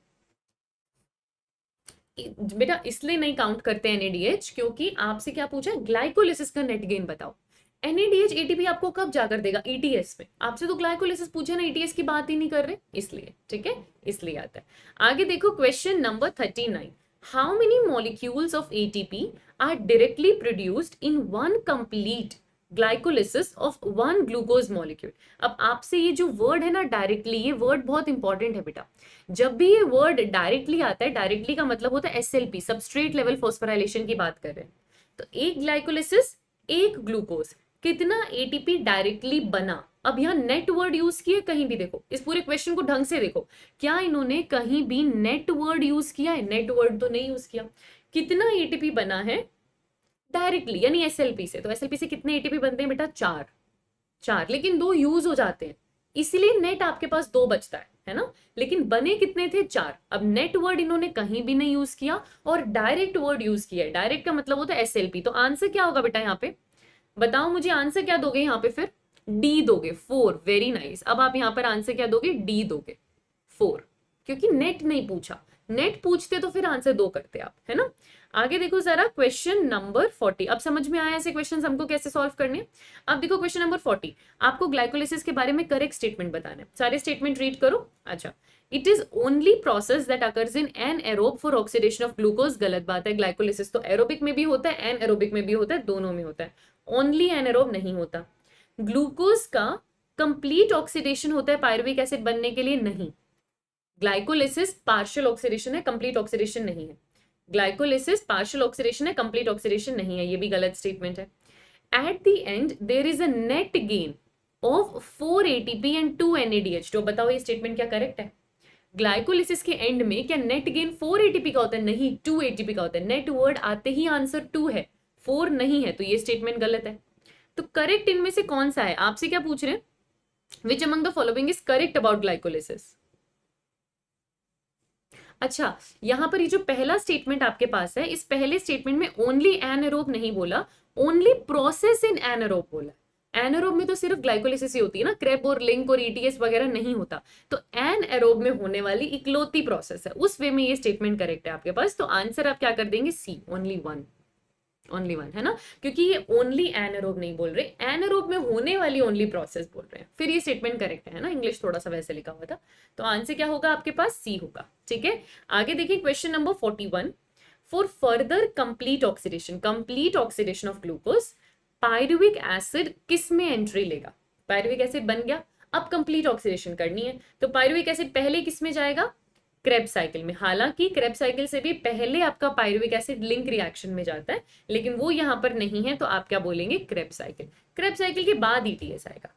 S1: बेटा इसलिए नहीं काउंट करते NADH, क्योंकि आपसे क्या पूछा है? ग्लाइकोलिसिस का नेट गेन बताओ। NADH ATP आपको कब जाकर देगा? ETS में। आपसे तो ग्लाइकोलिसिस पूछे ना, ETS की बात ही नहीं कर रहे, इसलिए, ठीक है, इसलिए आता है। आगे देखो question number 39। How many molecules of ATP are directly produced in 1 complete glycolysis of 1 glucose molecule? अब आपसे ये जो वर्ड है ना डायरेक्टली, ये वर्ड बहुत इंपॉर्टेंट है बेटा। जब भी ये वर्ड डायरेक्टली आता है, डायरेक्टली का मतलब होता है SLP, सबस्ट्रेट लेवल फॉस्फोराइलेशन की बात कर रहे हैं। तो एक ग्लाइकोलिसिस, एक ग्लूकोज, कितना एटीपी डायरेक्टली बना? अब यहाँ नेट वर्ड यूज किया कहीं भी? देखो इस पूरे क्वेश्चन को ढंग से देखो, क्या इन्होंने कहीं भी नेट वर्ड यूज किया है? नेट वर्ड तो नहीं यूज किया। कितना एटीपी बना है डायरेक्टली, यानी SLP से? तो SLP से कितने एटीपी बनते हैं बेटा? 4, लेकिन 2 यूज हो जाते हैं, इसीलिए नेट आपके पास 2 बचता है ना। लेकिन बने कितने थे? 4। अब नेट वर्ड इन्होंने कहीं भी नहीं यूज किया और डायरेक्ट वर्ड यूज किया है। डायरेक्ट का मतलब होता है SLP। तो आंसर क्या होगा बेटा यहाँ पे? बताओ मुझे, आंसर क्या दोगे यहाँ पे? फिर डी दोगे, 4। Very nice. अब आप यहाँ पर आंसर क्या दोगे? डी दोगे, 4, क्योंकि नेट नहीं पूछा। नेट पूछते तो फिर आंसर 2 करते आप, है ना। आगे देखो जरा क्वेश्चन नंबर 40। अब समझ में आया ऐसे क्वेश्चन हमको कैसे सॉल्व करने। अब देखो क्वेश्चन नंबर 40, आपको ग्लाइकोलिसिस के बारे में करेक्ट स्टेटमेंट बताना है। सारे स्टेटमेंट रीड करो। अच्छा, it is only process that occurs in anaerobe for oxidation of glucose, गलत बात है। ग्लाइकोलिसिस तो एरोबिक में भी होता है, एनएरोबिक में भी होता है, दोनों में होता है, ओनली एनएरोब नहीं होता। ग्लूकोज का कंप्लीट ऑक्सीडेशन होता है पायरुविक एसिड बनने के लिए, नहीं। ग्लाइकोलिसिस पार्शियल ऑक्सीडेशन है, कंप्लीट ऑक्सीडेशन नहीं है। ग्लाइकोलिसिस पार्शियल ऑक्सीडेशन है, कंप्लीट ऑक्सीडेशन नहीं है, ये भी गलत स्टेटमेंट है। At the end there is a net gain of 4 ATP and 2 NADH2। बताओ ये स्टेटमेंट क्या करेक्ट है? ग्लाइकोलिसिस के एंड में क्या नेट गेन 4 ATP का होता है? नहीं, 2 ATP का होता है। नेट वर्ड आते ही आंसर 2 है, 4 नहीं है, तो ये स्टेटमेंट गलत है। तो करेक्ट इनमें से कौन सा है? आपसे क्या पूछ रहे हैं? विच among the following is correct about glycolysis? अच्छा, यहां पर ये जो पहला स्टेटमेंट आपके पास है, इस पहले स्टेटमेंट में ओनली एनारोब नहीं बोला, ओनली प्रोसेस इन एनारोब बोला। एनारोब में तो सिर्फ ग्लाइकोलिसिस ही होती है ना, क्रेब और लिंक और ETS वगैरह नहीं होता। तो एनारोब में होने वाली इकलौती प्रोसेस है, उस वे में ये स्टेटमेंट करेक्ट है आपके पास। तो आंसर आप क्या कर देंगे? सी, ओनली वन, ओनली वन, है ना, क्योंकि ये ओनली एनारोब नहीं बोल रहे, एनारोब में होने वाली ओनली प्रोसेस बोल रहे हैं, फिर ये स्टेटमेंट करेक्ट है ना। इंग्लिश थोड़ा सा वैसे लिखा हुआ था, तो आंसर क्या होगा आपके पास? सी होगा। ठीक है, आगे देखिए question number 41। For further complete oxidation, complete oxidation of glucose, pyruvic acid किस में एंट्री लेगा? पायरुविक एसिड बन गया, अब कंप्लीट ऑक्सीडेशन करनी है, तो पायरुविक एसिड पहले किस में जाएगा? क्रेब साइकिल में। हालांकि क्रेब साइकिल से भी पहले आपका पायरुविक एसिड लिंक रिएक्शन में जाता है, लेकिन वो यहां पर नहीं है, तो आप क्या बोलेंगे? Krebs cycle. क्रेब साइकिल के बाद ETS आएगा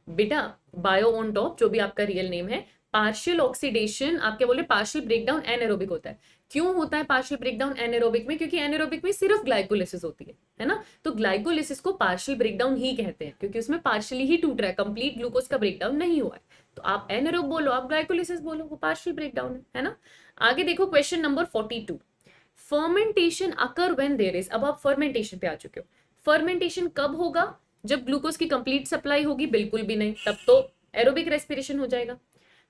S1: बेटा। बायो ऑन टॉप जो भी आपका रियल नेम है, पार्शियल ऑक्सीडेशन आप क्या बोल रहे हैं? पार्शियल ब्रेकडाउन एनारोबिक होता है। क्यों होता है पार्शियल ब्रेकडाउन एनारोबिक में? क्योंकि एनारोबिक में सिर्फ ग्लाइकोलिसिस होती है ना, तो ग्लाइकोलिसिस को पार्शियल ब्रेकडाउन ही कहते हैं, क्योंकि उसमें पार्शियली ही टूट रहा है, कंप्लीट ग्लूकोज का ब्रेकडाउन नहीं हुआ है। तो आप एनारोब बोलो, आप ग्लाइकोलिसिस बोलो, वो पार्शियल ब्रेकडाउन है ना। आगे देखो question number 42। Fermentation occur when there is, अब आप फर्मेंटेशन पे आ चुके हो। फर्मेंटेशन कब होगा? जब ग्लूकोज की कंप्लीट सप्लाई होगी? बिल्कुल भी नहीं, तब तो एरोबिक रेस्पिरेशन हो जाएगा।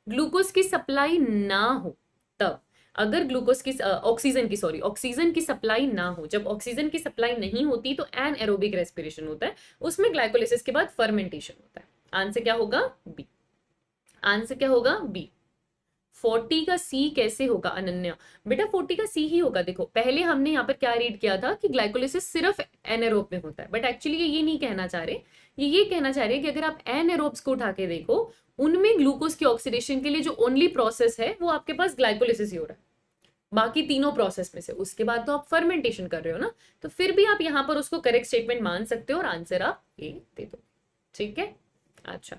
S1: ग्लूकोज की सप्लाई ना हो तब, अगर ग्लूकोज की ऑक्सीजन की सप्लाई ना हो, जब ऑक्सीजन की सप्लाई नहीं होती तो एन एरोबिक रेस्पिरेशन होता है, उसमें ग्लाइकोलिसिस के बाद फर्मेंटेशन होता है। आंसर क्या होगा? बी। आंसर क्या होगा? बी। 40 का सी कैसे होगा अनन्या? बेटा 40 का सी ही होगा। देखो पहले हमने यहाँ पर क्या रीड किया था कि ग्लाइकोलिसिस सिर्फ एनारोब में होता है, बट एक्चुअली ये नहीं कहना चाह रहे, ये कहना चाह रहे हैं कि अगर आप एनारोब्स को उठा के देखो, उनमें ग्लूकोज की ऑक्सीडेशन के लिए जो ओनली प्रोसेस है वो आपके पास ग्लाइकोलिसिस ही हो रहा है, बाकी तीनों प्रोसेस में से। उसके बाद तो आप फर्मेंटेशन कर रहे हो ना, तो फिर भी आप यहाँ पर उसको करेक्ट स्टेटमेंट मान सकते हो और आंसर आप ए दे दो। ठीक है, अच्छा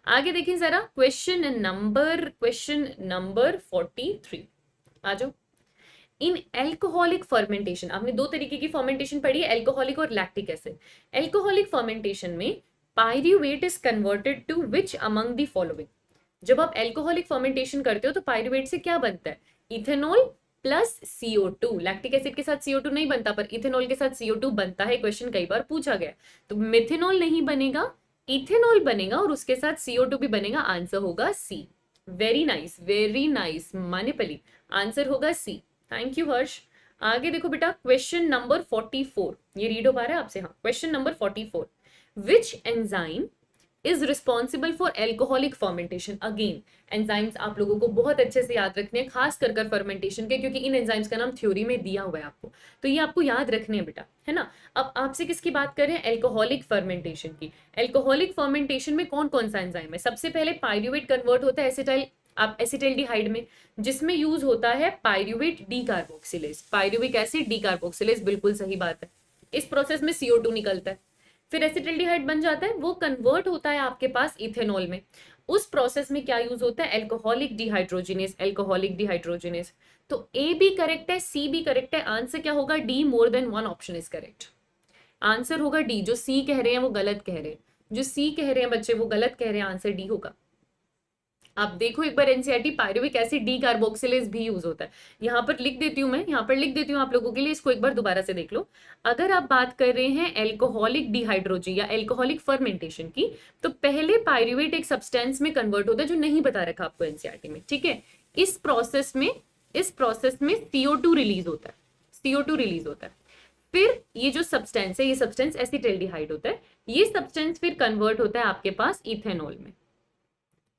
S1: आगे देखिए जरा क्वेश्चन नंबर 43 आ जाओ। इन एल्कोहलिक फर्मेंटेशन, आपने दो तरीके की फर्मेंटेशन पढ़ी है, एल्कोहलिक और लैक्टिक एसिड। एल्कोहलिक फर्मेंटेशन में pyruvate is converted to which among the following? जब आप एल्कोहलिक फर्मेंटेशन करते हो तो पायरुवेट से क्या बनता है? Ethanol plus CO2। Lactic acid के साथ CO2 नहीं बनता, पर इथेनॉल के साथ CO2 बनता है, क्वेश्चन कई बार पूछा गया। तो मिथेनॉल नहीं बनेगा, इथेनॉल बनेगा और उसके साथ CO2 भी बनेगा। आंसर होगा सी। वेरी नाइस मानिपली, आंसर होगा सी। थैंक यू हर्ष। आगे देखो बेटा क्वेश्चन नंबर 44, ये रीड हो पा रहा है आपसे? हाँ, question number 44। Which enzyme is responsible for alcoholic fermentation? Again enzymes आप लोगों को बहुत अच्छे से याद रखने हैं, खास कर फर्मेंटेशन के, क्योंकि इन एंजाइम्स का नाम थ्योरी में दिया हुआ है आपको, तो ये आपको याद रखने हैं बेटा, है ना। अब आपसे किसकी बात कर रहे हैं? एल्कोहलिक फर्मेंटेशन की। एल्कोहलिक फर्मेंटेशन में कौन कौन सा एंजाइम है? सबसे पहले पायरुवेट कन्वर्ट होता है एसिटाइलडिहाइड में, जिसमें यूज होता है pyruvate decarboxylase, pyruvic acid decarboxylase, बिल्कुल सही बात है। इस प्रोसेस में CO2 निकलता है, फिर एसिटाइलडिहाइड बन जाता है, वो कन्वर्ट होता है आपके पास इथेनॉल में। उस प्रोसेस में क्या यूज होता है? Alcoholic dehydrogenase. तो ए भी करेक्ट है, सी भी करेक्ट है, आंसर क्या होगा? D, more than one option is correct. Answer होगा डी। जो सी कह रहे हैं वो गलत कह रहे हैं, जो सी कह रहे हैं बच्चे वो गलत कह रहे हैं, आंसर डी होगा। आप देखो एक बार एनसीईआरटी, पायरुविक एसिड डीकार्बोक्सिलेज भी यूज होता है। यहाँ पर लिख देती हूँ मैं, यहाँ पर लिख देती हूँ आप लोगों के लिए, इसको एक बार दोबारा से देख लो। अगर आप बात कर रहे हैं एल्कोहलिक डिहाइड्रोजी या एल्कोहलिक फर्मेंटेशन की, तो पहले पायरुवेट एक सब्सटेंस में कन्वर्ट होता है, जो नहीं बता रखा आपको एनसीईआरटी में, ठीक है। इस प्रोसेस में CO2 रिलीज होता है, CO2 रिलीज होता है। फिर ये जो सब्सटेंस है, ये सब्सटेंस एसिटाइलडिहाइड होता है, ये सब्सटेंस फिर कन्वर्ट होता है आपके पास इथेनॉल में।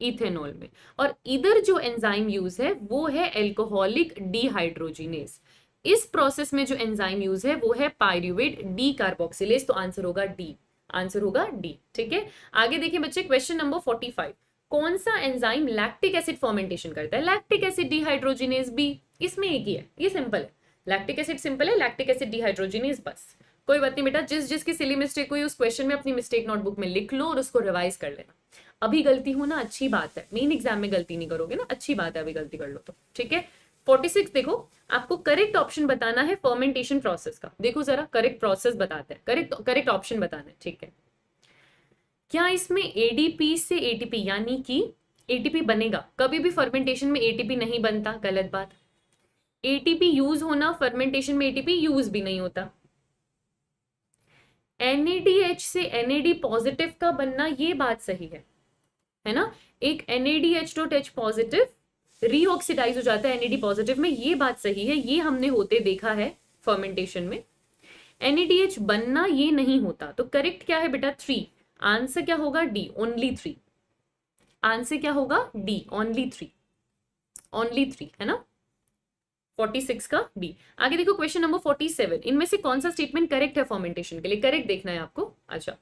S1: इथेनॉल में। और इधर जो एंजाइम यूज है वो है एल्कोहलिक डिहाइड्रोजिनेज। इस प्रोसेस में जो एंजाइम यूज है वो है पायरुवेट डी कार्बोक्सिलेज। तो आंसर होगा डी, आंसर होगा डी। ठीक है, आगे देखिए बच्चे, क्वेश्चन नंबर 45, कौन सा एंजाइम लैक्टिक एसिड फर्मेंटेशन करता है? लैक्टिक एसिड डिहाइड्रोजिनेज बी, इसमें एक ही है, ये सिंपल है, लैक्टिक एसिड सिंपल है, लैक्टिक एसिड डिहाइड्रोजिनेज बस। कोई बात नहीं बेटा, जिसकी सिली मिस्टेक हुई उस क्वेश्चन में अपनी मिस्टेक नोटबुक में लिख लो और उसको रिवाइज कर लेना। अभी गलती हो ना अच्छी बात है, मेन एग्जाम में गलती नहीं करोगे ना, अच्छी बात है, अभी गलती कर लो तो। ठीक है, 46 देखो, आपको करेक्ट ऑप्शन बताना है फर्मेंटेशन प्रोसेस का। देखो जरा, करेक्ट प्रोसेस बताते हैं, करेक्ट ऑप्शन बताना है। ठीक है, क्या इसमें एडीपी से एटीपी यानी कि एटीपी बनेगा? कभी भी फर्मेंटेशन में एटीपी नहीं बनता, गलत बात। एटीपी यूज होना, फर्मेंटेशन में एटीपी यूज भी नहीं होता। NADH से NAD पॉजिटिव का बनना, ये बात सही है ना? एक NADH.H पॉजिटिव रीऑक्सीडाइज हो जाता है NAD पॉजिटिव में, ये बात सही है, ये हमने होते देखा है फर्मेंटेशन में। NADH बनना ये नहीं होता, तो करेक्ट क्या है बेटा? 3। आंसर क्या होगा? D, only 3। आंसर क्या होगा? डी, ओनली 3, ओनली 3 है ना? 46 का डी। आगे देखो क्वेश्चन नंबर 47, इनमें से कौन सा स्टेटमेंट करेक्ट है फर्मेंटेशन के लिए? करेक्ट देखना है आपको। अच्छा,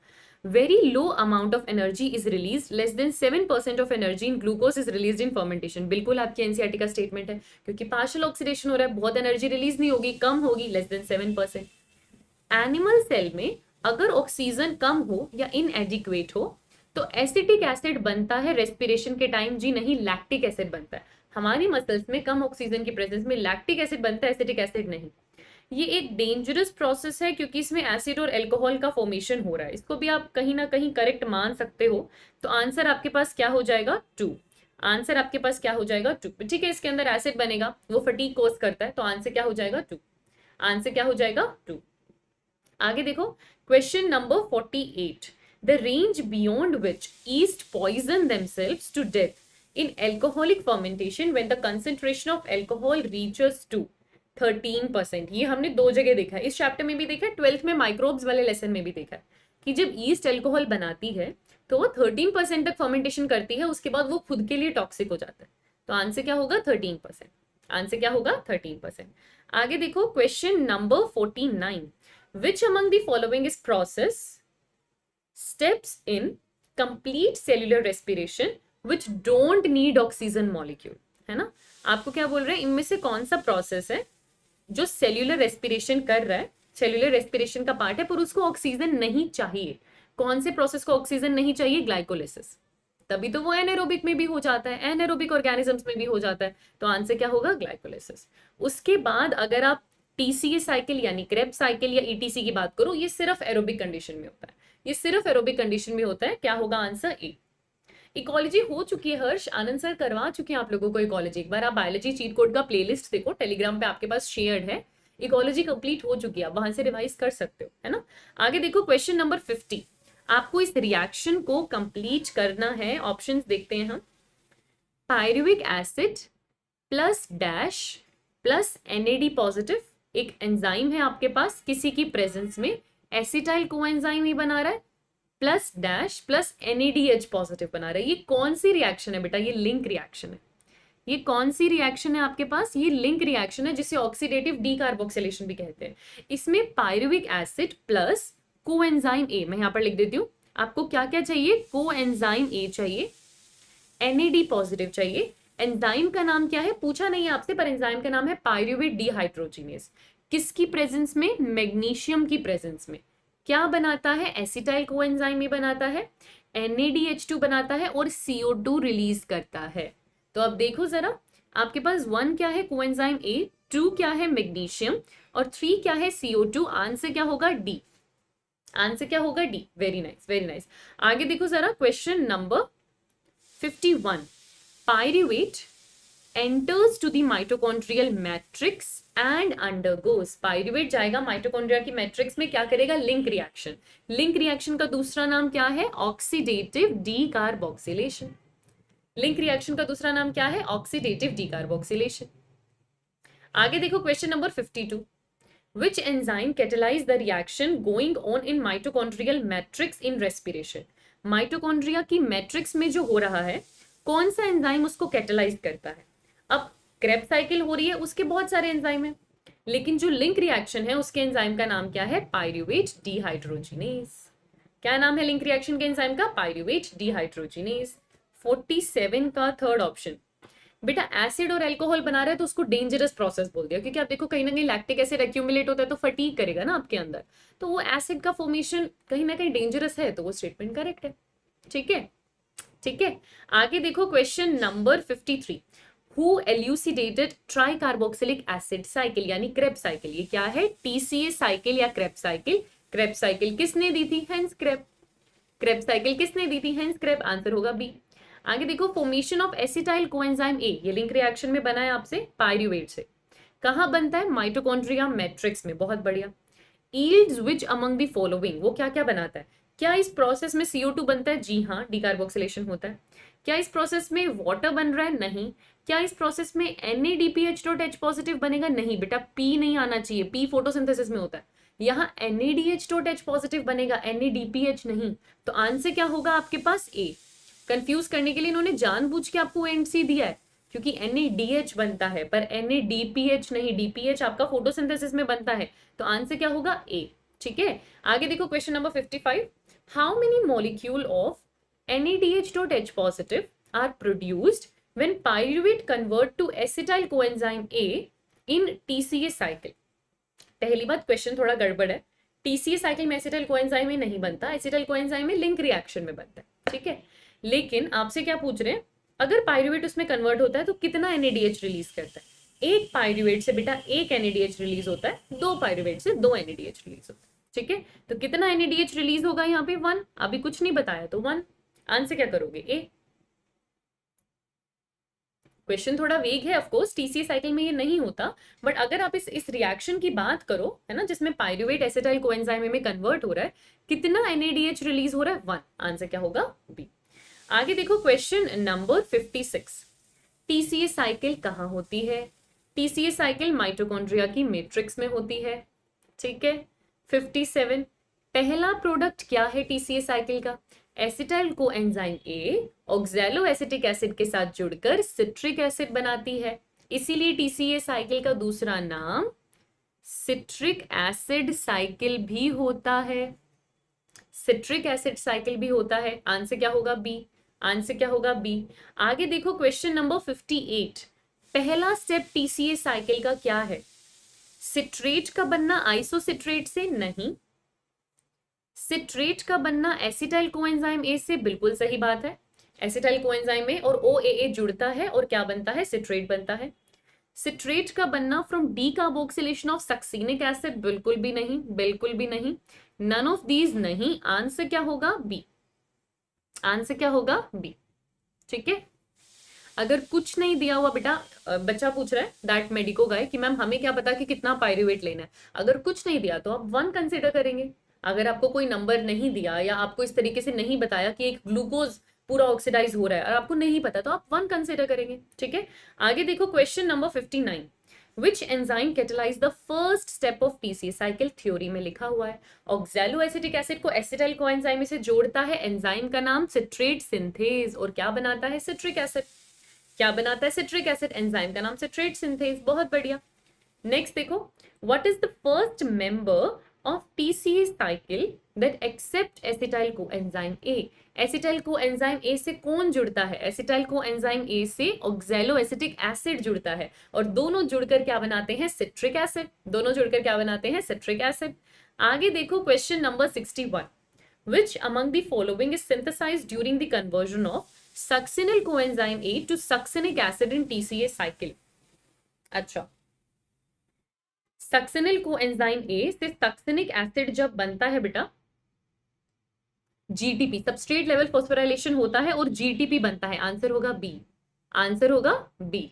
S1: very low amount of energy is release, less than 7% of energy in glucose is release in fermentation. बिल्कुल आपके एनसीईआरटी का स्टेटमेंट है, क्योंकि पार्शियल ऑक्सीडेशन हो रहा है, बहुत एनर्जी रिलीज नहीं होगी, कम होगी, लेस देन 7%। एनिमल सेल में अगर ऑक्सीजन कम हो या इनएडिक्वेट हो तो एसिटिक एसिड बनता है रेस्पिरेशन के टाइम, जी नहीं, लैक्टिक एसिड बनता है। हमारी मसल्स में कम ऑक्सीजन की प्रेजेंस में लैक्टिक एसिड बनता है, एसिटिक एसिड नहीं। ये एक डेंजरस प्रोसेस है क्योंकि इसमें एसिड और एल्कोहल का फॉर्मेशन हो रहा है, इसको भी आप कहीं ना कहीं करेक्ट मान सकते हो। तो आंसर आपके पास क्या हो जाएगा? 2। आंसर आपके पास क्या हो जाएगा? 2। ठीक है, इसके अंदर एसिड बनेगा, वो फटीग कॉज करता है, तो आंसर क्या हो जाएगा? 2। आंसर क्या हो जाएगा? 2। आगे देखो question number 48, the range beyond which yeast poison themselves to death in alcoholic fermentation when the concentration of alcohol reaches to 13%। ये हमने दो जगह देखा है, इस चैप्टर में भी देखा है, 12th में माइक्रोब्स वाले लेसन में भी देखा है कि जब ईस्ट एल्कोहल बनाती है तो वो 13% तक फर्मेंटेशन करती है, उसके बाद वो खुद के लिए टॉक्सिक हो जाता है। तो आंसर क्या होगा? 13%। आंसर क्या होगा? 13%। आगे देखो question number 49, which among the following is process steps in complete cellular respiration which don't need oxygen molecule? है ना, आपको क्या बोल रहे हैं, इनमें से कौन सा प्रोसेस है जो सेल्यूलर रेस्पिरेशन कर रहा है, सेल्यूलर रेस्पिरेशन का पार्ट है पर उसको ऑक्सीजन नहीं चाहिए? कौन से प्रोसेस को ऑक्सीजन नहीं चाहिए? ग्लाइकोलिसिस। तभी तो वो एनारोबिक में भी हो जाता है, एनारोबिक ऑर्गेनिजम्स में भी हो जाता है। तो आंसर क्या होगा? ग्लाइकोलिसिस। उसके बाद अगर आप TCA साइकिल यानी क्रेब्स साइकिल या ETC की बात करो, ये सिर्फ एरोबिक कंडीशन में होता है, ये सिर्फ एरोबिक कंडीशन में होता है। क्या होगा? Answer A. इकोलॉजी हो चुकी है हर्ष, आनंद सर करवा चुके हैं आप लोगों को इकोलॉजी। एक बार आप बायोलॉजी चीट कोड का प्लेलिस्ट देखो, टेलीग्राम पे आपके पास शेयर्ड है, इकोलॉजी कंप्लीट हो चुकी है, आप वहां से रिवाइज कर सकते हो, है ना। आगे देखो क्वेश्चन नंबर 50, आपको इस रिएक्शन को कंप्लीट करना है। ऑप्शंस देखते हैं हम, pyruvic acid plus dash plus NAD positive, एक एंजाइम है आपके पास, किसी की प्रेजेंस में एसिटाइल कोएंजाइम ही बना रहा है, plus dash plus NADH positive बना रहा है। ये कौन सी रिएक्शन है बेटा? ये लिंक रिएक्शन है। ये कौन सी रिएक्शन है आपके पास? ये लिंक रिएक्शन है, जिसे ऑक्सीडेटिव डीकार्बोक्सिलेशन भी कहते हैं। इसमें pyruvic acid plus coenzyme A, मैं यहां पर लिख देती हूं, आपको क्या क्या चाहिए? कोएंजाइम ए चाहिए, NAD पॉजिटिव चाहिए। एंजाइम का नाम क्या है पूछा नहीं है आपसे, पर एंजाइम का नाम है पायरुवेट डिहाइड्रोजिनेज। किसकी प्रेजेंस में? मैग्नीशियम की प्रेजेंस में। क्या बनाता है? एसिटाइल कोएंजाइम ही बनाता है, NADH2 बनाता है और CO2 रिलीज करता है। तो अब देखो जरा, आपके पास 1 क्या है? कोएंजाइम A, 2 क्या है? मैग्नीशियम, और 3 क्या है? CO2। आंसर क्या होगा? डी। आंसर क्या होगा? D. Very nice, very nice. आगे देखो जरा question number 51, pyruvate enters to the mitochondrial matrix and undergoes, pyruvate जाएगा माइटोकॉन्ड्रिया की मैट्रिक्स में, क्या करेगा? Link reaction. लिंक रिएक्शन का दूसरा नाम क्या है? Oxidative decarboxylation. लिंक रिएक्शन का दूसरा नाम क्या है? Oxidative decarboxylation. आगे देखो question number 52, which enzyme catalyze the reaction going on in mitochondrial matrix in respiration? Mitochondria की मैट्रिक्स में जो हो रहा है कौन सा एंजाइम उसको कैटेलाइज करता है। अब क्रेब्स साइकिल हो रही है, उसके बहुत सारे एंजाइम है, लेकिन जो लिंक रिएक्शन है उसके एंजाइम का नाम क्या है, पायरुवेट डिहाइड्रोजिनेज। क्या नाम है लिंक रिएक्शन के एंजाइम का, पायरुवेट डिहाइड्रोजिनेज। 47 का थर्ड ऑप्शन। बेटा एसिड और अल्कोहल बना रहा है तो उसको डेंजरस प्रोसेस बोल दिया, क्योंकि आप देखो कहीं ना कहीं लैक्टिक एसिड एक्यूमुलेट होता है तो फटीग करेगा ना आपके अंदर, तो वो एसिड का फॉर्मेशन कहीं ना कहीं डेंजरस है, तो वो स्टेटमेंट करेक्ट है। ठीक है, ठीक है। आगे देखो question number 53। Who elucidated tricarboxylic acid cycle यानी क्रेब्स साइकिल। ये क्या है, टीसीए साइकिल या क्रेब्स साइकिल। क्रेब्स साइकिल किसने दी थी, हेंस क्रेब। क्रेब्स साइकिल किसने दी थी, हेंस क्रेब। आंसर होगा बी। आगे देखो फॉर्मेशन ऑफ एसिटाइल कोएंजाइम ए, ये लिंक रिएक्शन में बना है आपसे पायरुवेट से। कहां बनता है, माइटोकॉन्ड्रिया मैट्रिक्स में। बहुत बढ़िया। Yields which among the following, वो क्या क्या बनाता है। क्या इस प्रोसेस में CO2 बनता है, जी हाँ, डिकार्बोक्सिलेशन होता है। क्या इस प्रोसेस में वाटर बन रहा है, नहीं। क्या इस प्रोसेस में NADPH.H पॉजिटिव बनेगा, नहीं बेटा, P नहीं आना चाहिए, P फोटोसिंथेसिस में होता है। यहाँ NADH.H पॉजिटिव बनेगा, NADPH नहीं। तो आंसर क्या होगा आपके पास, ए। कंफ्यूज करने के लिए इन्होंने जानबूझ के आपको NC दिया है, क्योंकि NADH बनता है पर NADPH नहीं, DPH आपका फोटोसिंथेसिस में बनता है, तो आंसर क्या होगा, ए। ठीक है। आगे देखो question number 55। How many molecule of NADH.H positive are produced when pyruvate convert to acetyl coenzyme A in TCA cycle। पहली बात, क्वेश्चन थोड़ा गड़बड़ है। TCA साइकिल में एसिटाइल कोएंजाइम में नहीं बनता, एसिटाइल कोएंजाइम में लिंक रिएक्शन में बनता है। ठीक है, लेकिन आपसे क्या पूछ रहे हैं, अगर पायरुवेट उसमें कन्वर्ट होता है तो कितना NADH रिलीज करता है। एक पायरुवेट से बेटा एक NADH रिलीज होता है, दो पायरुवेट से दो NADH रिलीज होता है। ठीक है, तो कितना NADH रिलीज होगा यहाँ पे, 1। अभी कुछ नहीं बताया तो 1। आंसर क्या करोगे, ए। क्वेश्चन थोड़ा वेग है, ऑफ कोर्स TCA साइकिल में ये नहीं होता, बट अगर आप इस रिएक्शन की बात करो, है ना, जिसमें पायरुवेट एसिटाइल कोएंजाइम में कन्वर्ट हो रहा है, कितना NADH रिलीज हो रहा है, 1। आंसर क्या होगा, बी। आगे देखो क्वेश्चन नंबर 56। TCA साइकिल कहाँ होती है। TCA साइकिल माइटोकॉन्ड्रिया की मैट्रिक्स में होती है। ठीक है। 57। पहला प्रोडक्ट क्या है TCA साइकिल का, एसिटाइल कोएंजाइम ए ऑक्सैलो एसिटिक एसिड के साथ जुड़कर सिट्रिक एसिड बनाती है, इसीलिए TCA साइकिल का दूसरा नाम सिट्रिक एसिड साइकिल भी होता है। सिट्रिक एसिड साइकिल भी होता है। आंसर क्या होगा, बी। आंसर क्या होगा, बी। आगे देखो क्वेश्चन नंबर 58। पहला स्टेप TCA साइकिल का क्या है, सिट्रेट का बनना आइसोसिट्रेट से, नहीं। सिट्रेट का बनना एसिटाइल कोएंजाइम ए से, बिल्कुल सही बात है। एसिटाइल कोएंजाइम में और OAA जुड़ता है और क्या बनता है, सिट्रेट बनता है। सिट्रेट का बनना from decarboxylation of succinic acid, बिल्कुल भी नहीं, बिल्कुल भी नहीं। नन ऑफ दीज नहीं। आंसर क्या होगा, बी। आंसर क्या होगा, बी। ठीक है। अगर कुछ नहीं दिया हुआ बेटा, बच्चा पूछ रहा है दैट मेडिको गाय कि मैम हमें क्या पता कि कितना पायरुवेट लेना है, अगर कुछ नहीं दिया तो आप 1 कंसिडर करेंगे। अगर आपको कोई नंबर नहीं दिया या आपको इस तरीके से नहीं बताया कि एक ग्लूकोज पूरा ऑक्सीडाइज हो रहा है और आपको नहीं पता, तो आप 1 कंसिडर करेंगे। ठीक है। आगे देखो question number 59। Which enzyme catalyze the first step of TCA cycle? Theory में लिखा हुआ है, ऑक्सैलो एसिटिक एसिड को एसिटाइल कोएंजाइम से जोड़ता है, एंजाइम का नाम सिट्रेट सिंथेज, और क्या बनाता है, सिट्रिक एसिड। क्या बनाता है, सिट्रिक एसिड, एंजाइम का नाम सिट्रेट सिंथेज। बहुत बढ़िया। नेक्स्ट देखो, what is the first member of TCA cycle that accept acetyl coenzyme A. Acetyl coenzyme A से कौन जुड़ता है, एसिटाइल कोएंजाइम ए से ऑक्सैलो एसिटिक एसिड जुड़ता है, और दोनों जुड़कर क्या बनाते हैं, सिट्रिक एसिड। दोनों जुड़कर क्या बनाते हैं, सिट्रिक एसिड। आगे देखो question number 61। Which among the following is synthesized during the conversion of succinyl coenzyme A to succinic acid in TCA cycle? अच्छा, सक्सिनिल कोएंजाइम ए से सक्सिनिक एसिड जब बनता है बेटा, GTP सबस्ट्रेट लेवल फॉस्फोराइलेशन होता है और GTP बनता है। आंसर होगा बी। आंसर होगा बी।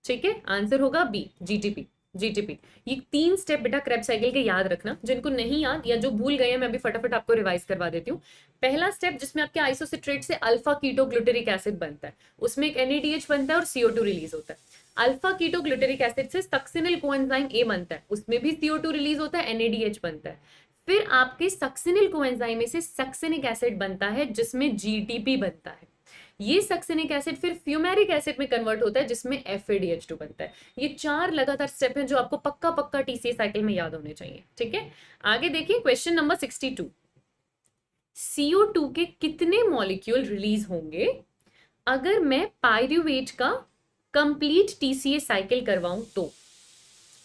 S1: ठीक है, आंसर होगा बी, GTP। GTP। ये 3 स्टेप बेटा क्रेब्स साइकिल के याद रखना, जिनको नहीं याद या जो भूल गए हैं मैं अभी फटाफट आपको रिवाइज करवा देती हूँ। पहला स्टेप जिसमें आपके आइसोसिट्रेट से अल्फा कीटोग्लूटेरिक एसिड बनता है, उसमें एक NADH बनता है और CO2 रिलीज होता है। अल्फा कीटोग्लूटेरिक एसिड से सक्सिनिल कोएंजाइम ए बनता है, उसमें भी CO2 रिलीज होता है, NADH बनता है। फिर आपके सक्सिनिल कोएंजाइम से सक्सिनिक एसिड बनता है जिसमें GTP बनता है। ये सक्सिनिक एसिड फिर फ्यूमेरिक एसिड में कन्वर्ट होता है जिसमें FADH2 बनता है। ये 4 लगातार स्टेप हैं जो आपको पक्का पक्का TCA साइकिल में याद होने चाहिए। ठीक है, आगे देखिए क्वेश्चन नंबर 62। CO2 के कितने मॉलिक्यूल रिलीज होंगे अगर मैं पायरुवेट का कंप्लीट TCA साइकिल करवाऊं तो?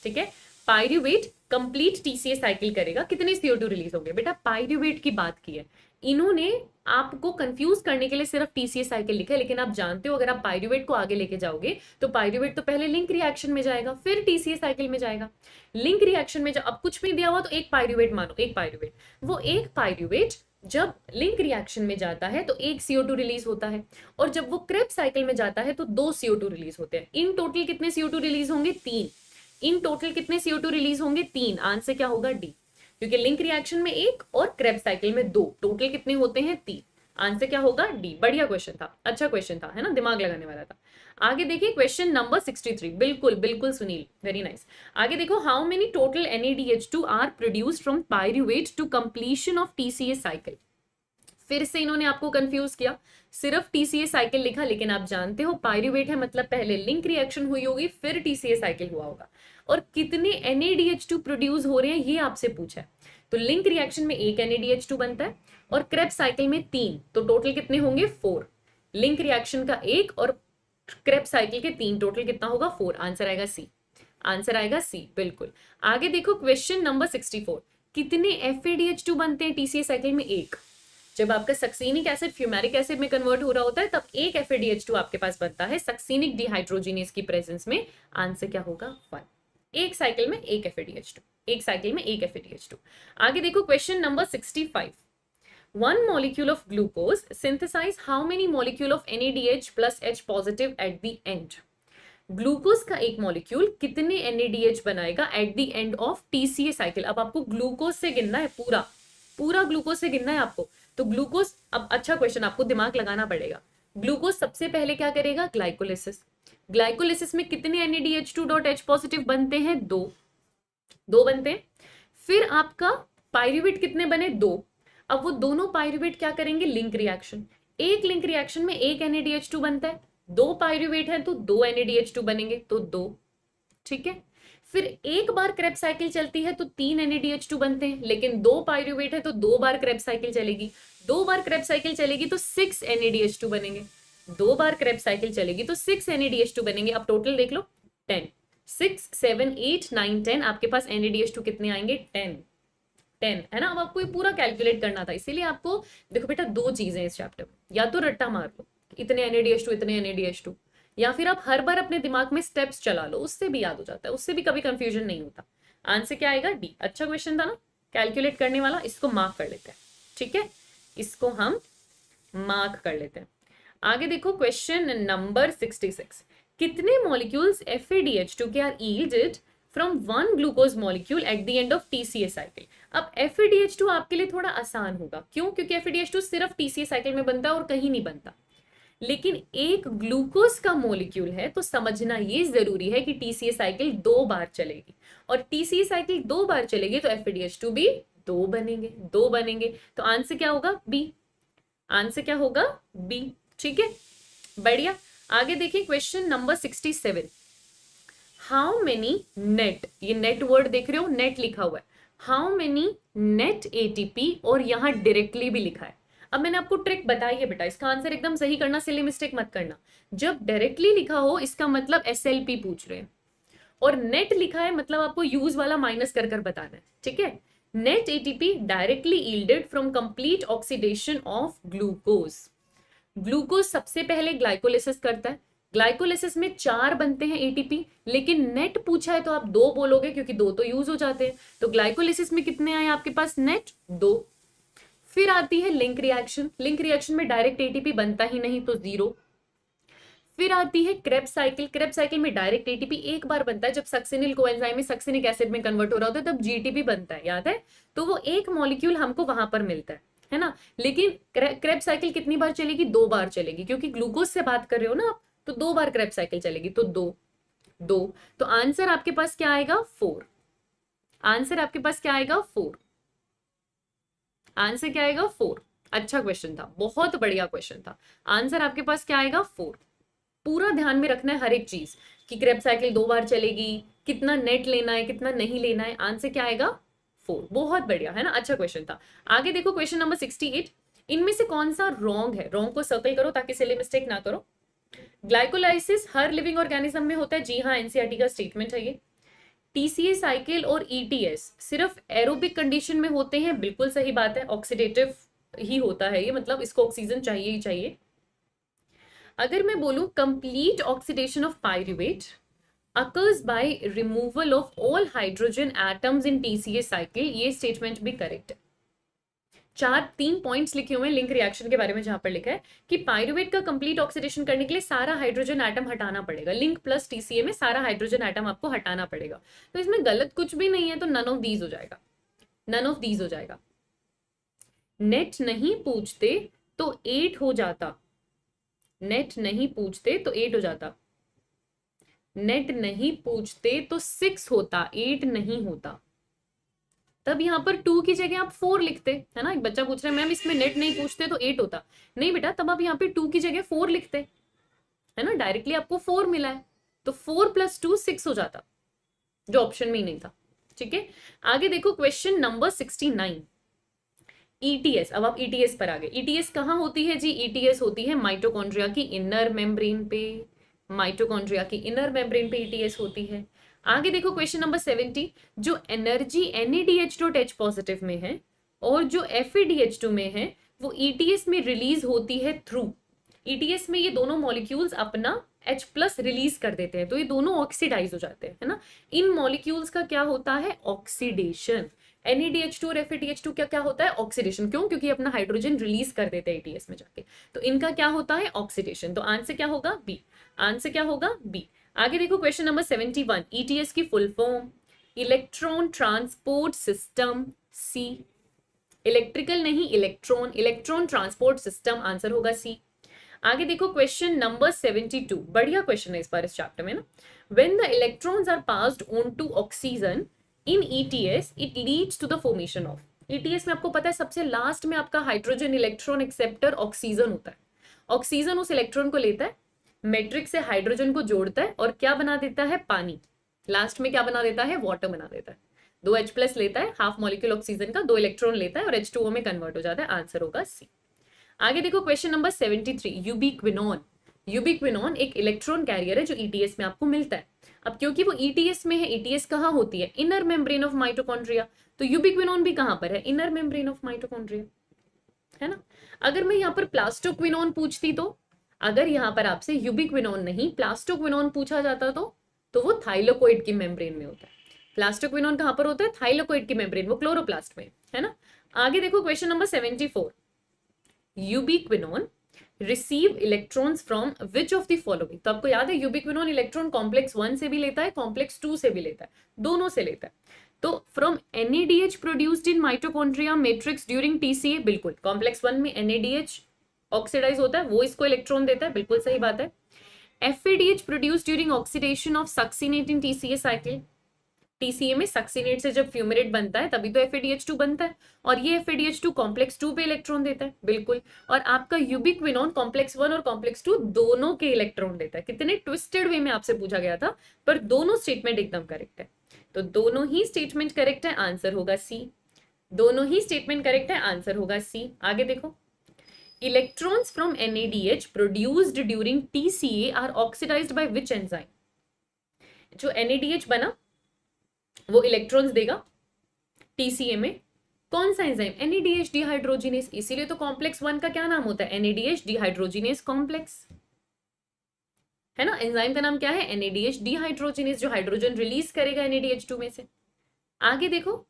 S1: ठीक है, पायरुवेट कंप्लीट TCA साइकिल करेगा, कितने CO2 रिलीज होंगे? बेटा पायरुवेट की बात की है, इन्होंने आपको कंफ्यूज करने के लिए सिर्फ TCA साइकिल लिखा है, लेकिन आप जानते हो अगर आप पायरुवेट को आगे लेके जाओगे तो पायरुवेट तो पहले लिंक रिएक्शन में जाएगा फिर TCA साइकिल में जाएगा। लिंक रिएक्शन में अब कुछ भी दिया हुआ तो एक पायरुवेट मानो, एक पायरुवेट, वो एक पायरुवेट जब लिंक रिएक्शन में जाता है तो एक CO2 रिलीज होता है, और जब वो क्रेब्स साइकिल में जाता है तो 2 CO2 रिलीज होते हैं। इन टोटल कितने CO2 रिलीज होंगे? 3। इन टोटल कितने CO2 रिलीज होंगे? 3। आंसर क्या होगा? डी, क्योंकि लिंक रिएक्शन में 1 और क्रेब्स साइकिल में 2, टोटल कितने होते हैं? 3। आंसर क्या होगा? डी। बढ़िया क्वेश्चन था, अच्छा क्वेश्चन था, है ना, दिमाग लगाने वाला था। आगे देखिए क्वेश्चन नंबर 63। बिल्कुल बिल्कुल सुनील, वेरी नाइस। आगे देखो, how many total NADH2 are produced from pyruvate to completion of TCA cycle? फिर से इन्होंने आपको कंफ्यूज किया, सिर्फ TCA साइकिल लिखा, लेकिन आप जानते हो पायरुवेट है मतलब पहले लिंक रिएक्शन हुई होगी फिर TCA साइकिल हुआ होगा। और कितने NADH2 प्रोड्यूस हो रहे हैं ये आपसे पूछा है, तो लिंक रिएक्शन में 1 NADH2 बनता है और क्रेब्स साइकिल में 3, तो टोटल कितने होंगे? 4। लिंक रिएक्शन का 1 और क्रेब्स साइकिल के 3, टोटल कितना होगा? 4। आंसर आएगा सी, आंसर आएगा सी, बिल्कुल। आगे देखो क्वेश्चन नंबर 64। कितने FADH2 बनते हैं TCA साइकिल में? 1। जब आपका सक्सीनिक एसिड फ्यूमेरिक एसिड में कन्वर्ट हो रहा होता है तब एक FADH2 आपके पास बनता है सक्सीनिक डिहाइड्रोजिनेज की प्रेजेंस में। आंसर क्या होगा? 1। एक साइकिल में एक FADH2, एक साइकिल में एक FADH2। आगे देखो question number 65। 1 molecule of glucose synthesize how many molecule of NADH plus H positive at the end? Glucose का एक मॉलिक्यूल कितने NADH बनाएगा eight the end of TCA cycle? अब आपको ग्लूकोज से गिनना है, पूरा पूरा ग्लूकोज से गिनना है आपको। तो ग्लूकोज, अब अच्छा क्वेश्चन, आपको दिमाग लगाना पड़ेगा। ग्लूकोज सबसे पहले क्या करेगा? ग्लाइकोलिसिस। ग्लाइकोलिसिस में कितने NADH2.H पॉजिटिव बनते हैं? 2 बनते हैं। फिर आपका पायरुवेट कितने बने? 2। अब वो दोनों पायरुवेट क्या करेंगे? Link reaction. एक लिंक रिएक्शन में 1 NADH2 बनता है, 2 पायरुवेट है तो 2 NADH2 बनेंगे, तो 2। ठीक है, फिर एक बार क्रेब साइकिल चलती है तो 3 NADH2 बनते हैं, लेकिन 2 पायरुवेट है तो 2 बार क्रेब साइकिल चलेगी, 2 बार क्रेब साइकिल चलेगी तो 6 NADH2 बनेंगे, 2 बार क्रेब साइकिल चलेगी तो 6 NADH2 बनेंगे। अब टोटल देख लो, 10। 6 7 8 9 10, आपके पास NADH2 कितने आएंगे? 10 है ना। अब आपको ये पूरा कैलकुलेट करना था, इसीलिए आपको देखो बेटा 2 चीजें इस चैप्टर में, या तो रट्टा मार लो इतने NADH2 इतने NADH2, या फिर आप हर बार अपने दिमाग में स्टेप्स चला लो, उससे भी याद हो जाता है, उससे भी कभी कंफ्यूजन नहीं होता। आंसर क्या आएगा? डी। अच्छा क्वेश्चन था ना, कैलकुलेट करने वाला। इसको मार्क कर लेते हैं, ठीक है, इसको हम मार्क कर लेते हैं। आगे देखो क्वेश्चन नंबर 66। कितने मॉलिक्यूल्स FADH2 के are yielded from 1 glucose molecule at the end of TCA cycle? अब FADH2 आपके लिए थोड़ा आसान होगा, क्यों? क्योंकि FADH2 सिर्फ TCA साइकिल में बनता है और कहीं नहीं बनता, लेकिन एक ग्लूकोज का मॉलिक्यूल है तो समझना ये जरूरी है कि TCA साइकिल 2 बार चलेगी, और TCA साइकिल 2 बार चलेगी तो FADH2 भी 2 बनेंगे, 2 बनेंगे। तो आंसर क्या होगा? बी। आंसर क्या होगा? बी। ठीक है, बढ़िया। आगे देखिए question number 67। How many net, ये नेट वर्ड देख रहे हो, नेट लिखा हुआ है, हाउ मेनी नेट ATP, और यहां डायरेक्टली भी लिखा है। अब मैंने आपको ट्रिक बताई है बेटा, इसका आंसर एकदम सही करना, सिली मिस्टेक मत करना। जब डायरेक्टली लिखा हो इसका मतलब SLP पूछ रहे हैं, और नेट लिखा है मतलब आपको यूज वाला माइनस कर कर बताना है, ठीक है। Net ATP directly yielded from complete oxidation of glucose. Glucose सबसे पहले ग्लाइकोलिसिस करता है, ग्लाइकोलिसिस में 4 बनते हैं ATP, लेकिन नेट पूछा है तो आप 2 बोलोगे क्योंकि 2 तो यूज हो जाते हैं। तो ग्लाइकोलिसिस में कितने आए आपके पास? नेट 2। फिर आती है लिंक रिएक्शन, लिंक रिएक्शन में डायरेक्ट ATP बनता ही नहीं तो 0। फिर आती है क्रेब साइकिल, क्रेब साइकिल में डायरेक्ट ATP एक बार बनता है, जब सक्सिनिल कोएंजाइम में सक्सिनिक एसिड में कन्वर्ट हो रहा होता है तब GTP बनता है, याद है? तो वो एक मॉलिक्यूल हमको वहां पर मिलता है ना। लेकिन क्रेब साइकिल कितनी बार चलेगी? 2 बार चलेगी, क्योंकि ग्लूकोज से बात कर रहे हो ना आप, तो 2 बार क्रेब साइकिल चलेगी, तो 2। तो आंसर आपके पास क्या आएगा? 4। आंसर आपके पास क्या आएगा? 4। आंसर क्या आएगा? 4। अच्छा क्वेश्चन था, बहुत बढ़िया क्वेश्चन था। आंसर आपके पास क्या आएगा? 4। पूरा ध्यान में रखना है हर एक चीज कि क्रेब साइकिल 2 बार चलेगी, कितना नेट लेना है, कितना नहीं लेना है। आंसर क्या आएगा? 4। बहुत बढ़िया, है ना? अच्छा क्वेश्चन था। आगे देखो क्वेश्चन नंबर 68। इनमें से कौन सा रॉन्ग है? रॉन्ग को सर्कल करो ताकि सिले मिस्टेक ना करो। ग्लाइकोलाइसिस हर लिविंग ऑर्गेनिज्म में होता है, जी हाँ, एनसीईआरटी का स्टेटमेंट है ये। टीसीए साइकिल और ईटीएस सिर्फ एरोबिक कंडीशन में होते हैं, बिल्कुल सही बात है। ऑक्सीडेटिव ही होता है ये, मतलब इसको ऑक्सीजन चाहिए ही चाहिए। अगर मैं बोलूं complete oxidation of pyruvate occurs by removal of all hydrogen atoms in TCA cycle, ये स्टेटमेंट भी करेक्ट है। 3 पॉइंट्स लिखे हुए हैं लिंक रिएक्शन के बारे में, जहां पर लिखा है कि पायरुवेट का कंप्लीट ऑक्सीडेशन करने के लिए सारा हाइड्रोजन एटम हटाना पड़ेगा। लिंक प्लस टीसीए में सारा हाइड्रोजन एटम आपको हटाना पड़ेगा। तो इसमें गलत कुछ भी नहीं है, तो नन ऑफ दीज हो जाएगा, नन ऑफ दीज हो जाएगा। नेट नहीं पूछते तो 8 हो जाता, नेट नहीं पूछते तो 8 हो जाता, नेट नहीं पूछते तो 6 होता, 8 नहीं होता। तब यहां पर 2 की जगह आप 4 लिखते, है ना? एक बच्चा पूछ रहा है मैम इसमें नेट नहीं पूछते तो 8 होता। नहीं बेटा, तब आप यहाँ पे 2 की जगह 4 लिखते, है ना? डायरेक्टली आपको 4 मिला है, तो 4 + 2 6 हो जाता, जो ऑप्शन में ही नहीं था। ठीक है, आगे देखो क्वेश्चन नंबर 69। ईटीएस, अब आप ईटीएस पर आ गए। ईटीएस कहाँ होती है जी? ईटीएस होती है माइटोकॉन्ड्रिया की इनर मेम्ब्रेन पे, माइटोकॉन्ड्रिया की इनर मेम्ब्रेन पे ईटीएस होती है। आगे देखो क्वेश्चन नंबर 70। जो एनर्जी NADH.H पॉजिटिव में है और जो FeDH2 में है, वो ईटीएस में रिलीज होती है थ्रू। ईटीएस में ये दोनों मॉलिक्यूल्स अपना H+ रिलीज कर देते हैं, तो ये दोनों ऑक्सीडाइज हो जाते हैं, है ना? इन मॉलिक्यूल्स का क्या होता है? ऑक्सीडेशन। NADH2 और FeDH2 क्या क्या होता है? ऑक्सीडेशन। क्यों? क्योंकि अपना हाइड्रोजन रिलीज कर देते हैं ईटीएस में जाके, तो इनका क्या होता है? ऑक्सीडेशन। तो आंसर क्या होगा? बी। आंसर क्या होगा? बी। आगे देखो क्वेश्चन नंबर 71। ईटीएस की full form electron transport system, C. Electrical नहीं, electron, electron transport system, answer होगा सी। आगे देखो क्वेश्चन नंबर 72। बढ़िया क्वेश्चन है इस बार इस चैप्टर में ना। When the electrons are passed on to oxygen in ETS it leads to the formation of. ETS में आपको पता है सबसे लास्ट में आपका हाइड्रोजन इलेक्ट्रॉन एक्सेप्टर ऑक्सीजन होता है। ऑक्सीजन उस इलेक्ट्रॉन को लेता है, मैट्रिक्स से हाइड्रोजन को जोड़ता है और क्या बना देता है? पानी। लास्ट में क्या बना देता है? वाटर बना देता है। 2 H+ लेता है, हाफ मॉलिक्यूल ऑक्सीजन का, 2 इलेक्ट्रॉन लेता है और H2O में कन्वर्ट हो जाता है। आंसर होगा सी। आगे देखो क्वेश्चन नंबर 73। यूबिक्विनोन। यूबिक्विनोन एक इलेक्ट्रॉन कैरियर है जो ईटीएस में आपको मिलता है। अब क्योंकि वो ईटीएस में है, ईटीएस कहाँ होती है? इनर मेम्ब्रेन ऑफ माइटोकॉन्ड्रिया, तो यूबिक्विनोन भी कहाँ पर है? इनर मेम्ब्रेन ऑफ माइटोकॉन्ड्रिया, है ना? अगर मैं यहाँ पर प्लास्टोक्विनोन पूछती, तो अगर यहाँ पर आपसे यूबिक्विनोन नहीं प्लास्टोक्विनोन पूछा जाता तो वो थाइलोकोइड की मेम्ब्रेन में होता है। प्लास्टोक्विनोन कहाँ पर होता है? थाइलोकोइड की मेम्ब्रेन, वो क्लोरोप्लास्ट में, है ना? आगे देखो question number 74। यूबिक्विनोन receive electrons from which of the following. तो आपको याद है यूबिक्विनोन इलेक्ट्रॉन कॉम्प्लेक्स 1 से भी लेता है, कॉम्प्लेक्स 2 से भी लेता है, दोनों से लेता है। तो from NADH produced in mitochondria matrix during TCA, बिल्कुल कॉम्प्लेक्स 1 में NADH ऑक्सीडाइज होता है, वो इसको इलेक्ट्रॉन देता है, बिल्कुल सही बात है। FADH produced during oxidation of succinate in TCA cycle. TCA में सक्सिनेट से जब फ्यूमेरेट बनता है तभी तो FADH2 बनता है, और ये FADH2 कॉम्प्लेक्स 2 पे इलेक्ट्रॉन देता है, बिल्कुल। और आपका यूबिक्विनोन कॉम्प्लेक्स 1 और कॉम्प्लेक्स 2 दोनों के इलेक्ट्रॉन देता है। कितने ट्विस्टेड वे में आपसे पूछा गया था, पर दोनों स्टेटमेंट एकदम करेक्ट है। तो दोनों ही स्टेटमेंट करेक्ट है, आंसर होगा सी। दोनों ही स्टेटमेंट करेक्ट है, आंसर होगा सी। आगे देखो, electrons from NADH produced during TCA are oxidised by which enzyme. जो NADH बना वो इलेक्ट्रॉन्स देगा TCA में, कौन सा एंजाइम? NADH dehydrogenase. इसीलिए तो कॉम्प्लेक्स 1 का क्या नाम होता है? NADH डिहाइड्रोजिनेस कॉम्प्लेक्स, है ना? एंजाइम का नाम क्या है? NADH डिहाइड्रोजिनेस, जो हाइड्रोजन रिलीज करेगा NADH2 में से। आगे देखो,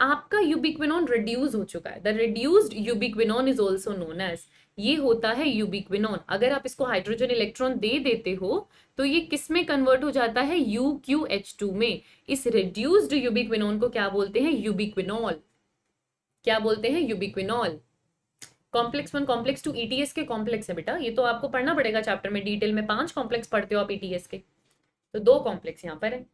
S1: आपका यूबिक्विनोन रिड्यूस हो चुका है। The reduced ubiquinone is also known as, ये होता है यूबिक्विनोन। अगर आप इसको हाइड्रोजन इलेक्ट्रॉन दे देते हो तो ये किस में कन्वर्ट हो जाता है? UQH2 में। इस रिड्यूस्ड यूबिक्विनोन को क्या बोलते हैं? यूबिक्विनॉल। क्या बोलते हैं? यूबिक्विनॉल। कॉम्प्लेक्स 1 कॉम्प्लेक्स 2 ETS के कॉम्प्लेक्स है बेटा, ये तो आपको पढ़ना पड़ेगा चैप्टर में डिटेल में। 5 कॉम्प्लेक्स पढ़ते हो आप ETS के, तो 2 कॉम्प्लेक्स यहाँ पर है।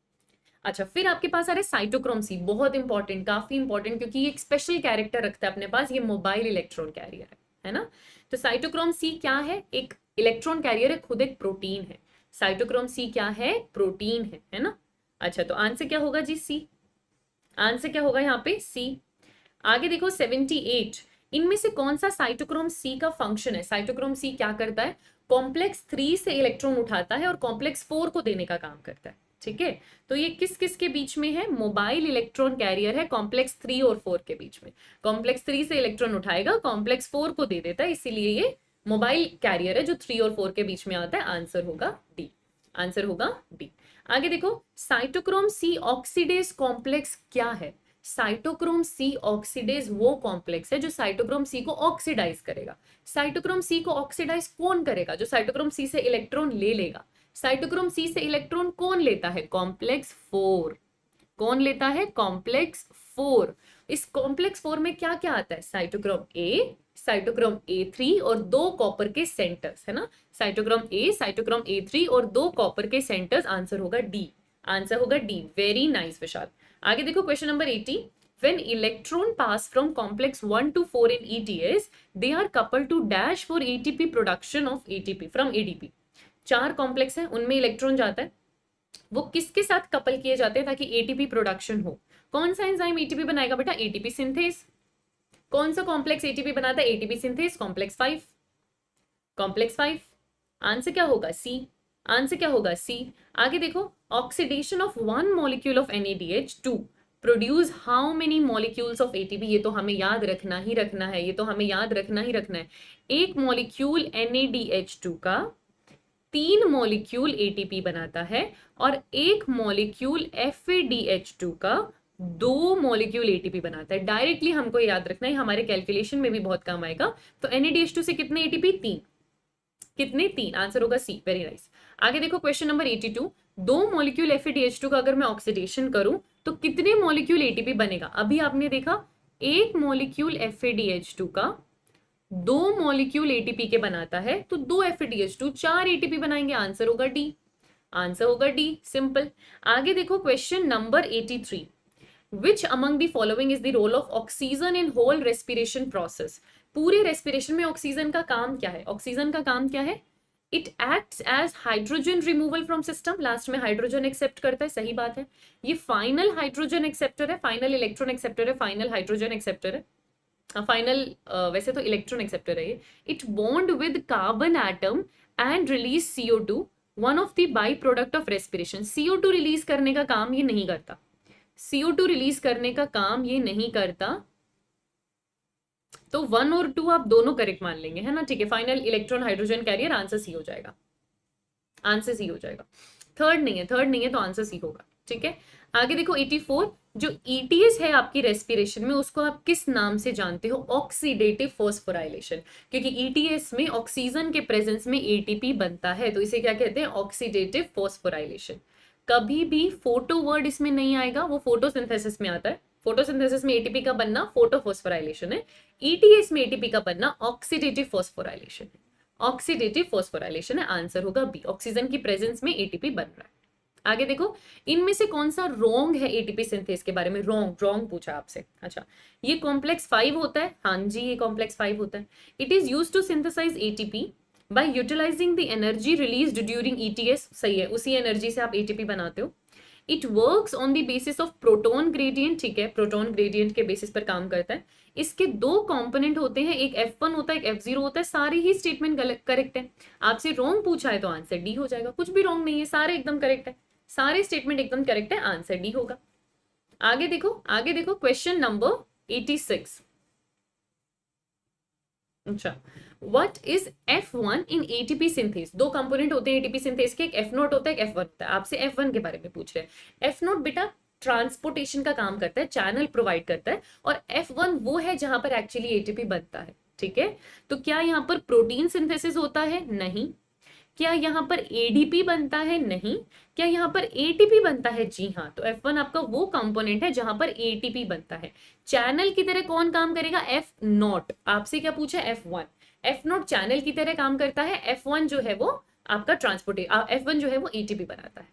S1: अच्छा, फिर आपके पास आ रहा है साइटोक्रोम C, बहुत इंपॉर्टेंट, काफी इंपॉर्टेंट, क्योंकि ये एक स्पेशल कैरेक्टर रखता है अपने पास, ये मोबाइल इलेक्ट्रॉन कैरियर है। है ना। तो साइटोक्रोम सी क्या है, एक इलेक्ट्रॉन कैरियर है, खुद एक प्रोटीन है। साइटोक्रोम सी क्या है, प्रोटीन है ना। अच्छा, तो आंसर क्या होगा जी, सी। आंसर क्या होगा यहाँ पे, सी। आगे देखो 78, इनमें से कौन सा साइटोक्रोम सी का फंक्शन है। साइटोक्रोम सी क्या करता है, कॉम्प्लेक्स 3 से इलेक्ट्रॉन उठाता है और कॉम्प्लेक्स 4 को देने का काम करता है। ठीक है, तो ये किस किस के बीच में है, मोबाइल इलेक्ट्रॉन कैरियर है कॉम्प्लेक्स 3 और 4 के बीच में। कॉम्प्लेक्स 3 से इलेक्ट्रॉन उठाएगा, कॉम्प्लेक्स 4 को दे देता है, इसीलिए ये मोबाइल कैरियर है जो 3 और 4 के बीच में आता है। आंसर होगा डी। आंसर होगा डी। आगे देखो, साइटोक्रोम सी ऑक्सीडेज कॉम्प्लेक्स क्या है। साइटोक्रोम सी ऑक्सीडेज वो कॉम्प्लेक्स है जो साइटोक्रोम सी को ऑक्सीडाइज करेगा। साइटोक्रोम सी को ऑक्सीडाइज कौन करेगा, जो साइटोक्रोम सी से इलेक्ट्रॉन ले लेगा। साइटोक्रोम सी से इलेक्ट्रॉन कौन लेता है, कॉम्प्लेक्स 4। कौन लेता है, कॉम्प्लेक्स 4। इस कॉम्प्लेक्स 4 में क्या क्या आता है, साइटोक्रोम ए, साइटोक्रोम A3 और 2 कॉपर के सेंटर्स, है ना। साइटोक्रोम ए, साइटोक्रोम A3 और 2 कॉपर के सेंटर्स। आंसर होगा डी। आंसर होगा डी। वेरी नाइस विशाल। आगे देखो question number 80, when electron pass from complex 1 to 4 in ETS they are coupled to dash for ATP production of ATP from ADP। 4 complex है, उनमें electron जाता है, वो किसके साथ कपल किए जाते हैं ताकि एटीपी प्रोडक्शन हो। कौन सा एंजाइम एटीपी बनाएगा बेटा, एटीपी सिंथेस। कौन सा कॉम्प्लेक्स एटीपी बनाता है, ATP synthase, complex 5। Complex 5। Answer क्या होगा, सी। आंसर क्या होगा, सी। आगे देखो, oxidation of 1 molecule of NADH2 produce how many molecules of ATP। ये तो हमें याद रखना ही रखना है, ये तो हमें याद रखना ही रखना है। एक मॉलिक्यूल NADH2 का 3 मॉलिक्यूल ATP बनाता है और एक मॉलिक्यूल FADH2 का 2 मॉलिक्यूल ATP बनाता है। डायरेक्टली हमको याद रखना है, हमारे कैलकुलेशन में भी बहुत काम आएगा। तो NADH2 से कितने ATP, 3। कितने, 3। आंसर होगा सी। Very nice. आगे देखो क्वेश्चन नंबर 82, 2 मॉलिक्यूल FADH2 का अगर मैं ऑक्सीडेशन करूं तो कितने मॉलिक्यूल ATP बनेगा। अभी आपने देखा, एक मॉलिक्यूल FADH2 का 2 मॉलिक्यूल ATP के बनाता है, तो 2 FADH2 4 ATP बनाएंगे। आंसर होगा डी। आंसर होगा डी, सिंपल। आगे देखो question number 83, which among the following is the role of oxygen in whole respiration process. पूरे रेस्पिरेशन में ऑक्सीजन का काम क्या है, ऑक्सीजन का काम क्या है, it acts as hydrogen removal from system. Last में हाइड्रोजन एक्सेप्ट करता है, सही बात है। ये फाइनल हाइड्रोजन एक्सेप्टर है, फाइनल इलेक्ट्रॉन एक्सेप्टर है, फाइनल हाइड्रोजन एक्सेप्टर है, फाइनल वैसे तो इलेक्ट्रॉन एक्सेप्टर है ये। It bond with carbon atom and release CO2, one of the by product of respiration. CO2 release करने का काम ये नहीं करता, CO2 रिलीज करने का काम ये नहीं करता। तो 1 और 2 आप दोनों करेक्ट मान लेंगे, है ना। ठीक है, final electron hydrogen carrier, answer C हो जाएगा। आंसर सी हो जाएगा। थर्ड नहीं है, थर्ड नहीं है तो आंसर सी होगा। ठीक है, आगे देखो 84, जो ETS है आपकी रेस्पिरेशन में, उसको आप किस नाम से जानते हो, ऑक्सीडेटिव फॉस्फोराइलेशन। क्योंकि ETS में ऑक्सीजन के प्रेजेंस में ATP बनता है, तो इसे क्या कहते हैं, ऑक्सीडेटिव फॉस्फोराइलेशन। कभी भी फोटो वर्ड इसमें नहीं आएगा, वो फोटोसिंथेसिस में आता है। फोटोसिंथेसिस में ATP का बनना फोटोफॉस्फोराइलेशन है, ETS में ATP का बनना ऑक्सीडेटिव फॉस्फोराइलेशन है। ऑक्सीडेटिव फॉस्फोराइलेशन है, आंसर होगा बी। ऑक्सीजन की प्रेजेंस में ATP बन रहा है। आगे देखो, इनमें से कौन सा रॉन्ग है ATP सिंथेस के बारे में, रॉन्ग रॉन्ग पूछा आपसे। अच्छा, ये कॉम्प्लेक्स 5 होता है, हाँ जी ये कॉम्प्लेक्स 5 होता है। It is used to synthesise ATP by utilising the energy released during ETS। सही है, उसी एनर्जी से आप ATP बनाते हो। It works on the basis of proton gradient. ठीक है, प्रोटोन ग्रेडियंट के बेसिस पर काम करता है। इसके 2 कंपोनेंट होते हैं, एक F1 होता है, एक F0 होता है। सारे ही स्टेटमेंट करेक्ट है। आपसे रॉन्ग पूछा है तो आंसर डी हो जाएगा, कुछ भी रॉन्ग नहीं है, सारे एकदम करेक्ट है, सारे स्टेटमेंट एकदम करेक्ट है, आंसर डी होगा। आगे देखो, आगे देखो क्वेश्चन नंबर 86। अच्छा, what is F1 in ATP synthase. 2 component होते हैं ATP सिंथेस के, एक F0 होता है, एक F1 होता है। आपसे F1 के बारे में पूछ रहे हैं। F0 बेटा ट्रांसपोर्टेशन का काम करता है, चैनल प्रोवाइड करता है, और F1 वो है जहां पर एक्चुअली ATP बनता है। ठीक है, तो क्या यहाँ पर प्रोटीन सिंथेसिस होता है, नहीं। क्या यहाँ पर ADP बनता है, नहीं। क्या यहाँ पर ATP बनता है, जी हाँ। तो F1 आपका वो कंपोनेंट है जहां पर ATP बनता है। चैनल की तरह कौन काम करेगा, F0। आपसे क्या पूछा, F1। F0 चैनल की तरह काम करता है, F1 जो है वो आपका F1 जो है वो ATP बनाता है।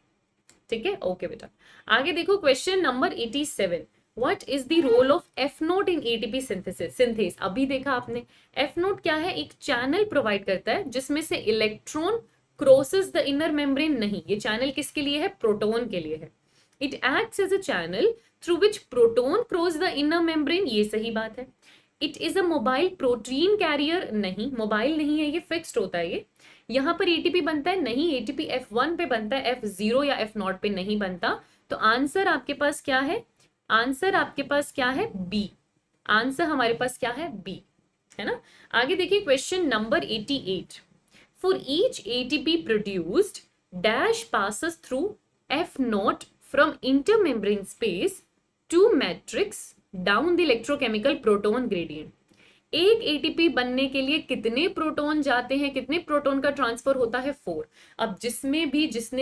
S1: ठीक है, ओके बेटा। आगे देखो question number 87, what is the role of F nought in ATP synthase? अभी देखा आपने, एफ नोट क्या है? एक चैनल प्रोवाइड करता है जिसमें से electron crosses the inner membrane नहीं, ये चैनल किसके लिए है? प्रोटॉन के लिए है। It acts as a channel through which proton cross the inner membrane, ये सही बात है। It is a mobile protein carrier, नहीं मोबाइल नहीं है, ये फिक्स्ड होता है। ये यहाँ पर एटीपी बनता है नहीं, एटीपी F1 पे बनता है, F0 या F0 पे नहीं बनता। तो आंसर आपके पास क्या है? आंसर आपके पास क्या है? बी। आंसर हमारे पास क्या है? बी, है ना। आगे देखिए question number 88। For each ATP produced dash passes through F0 from intermembrane space to matrix down the electrochemical proton gradient. एक एटीपी बनने के लिए कितने प्रोटॉन जाते हैं, कितने प्रोटॉन का ट्रांसफर होता है? 4। अब जिसने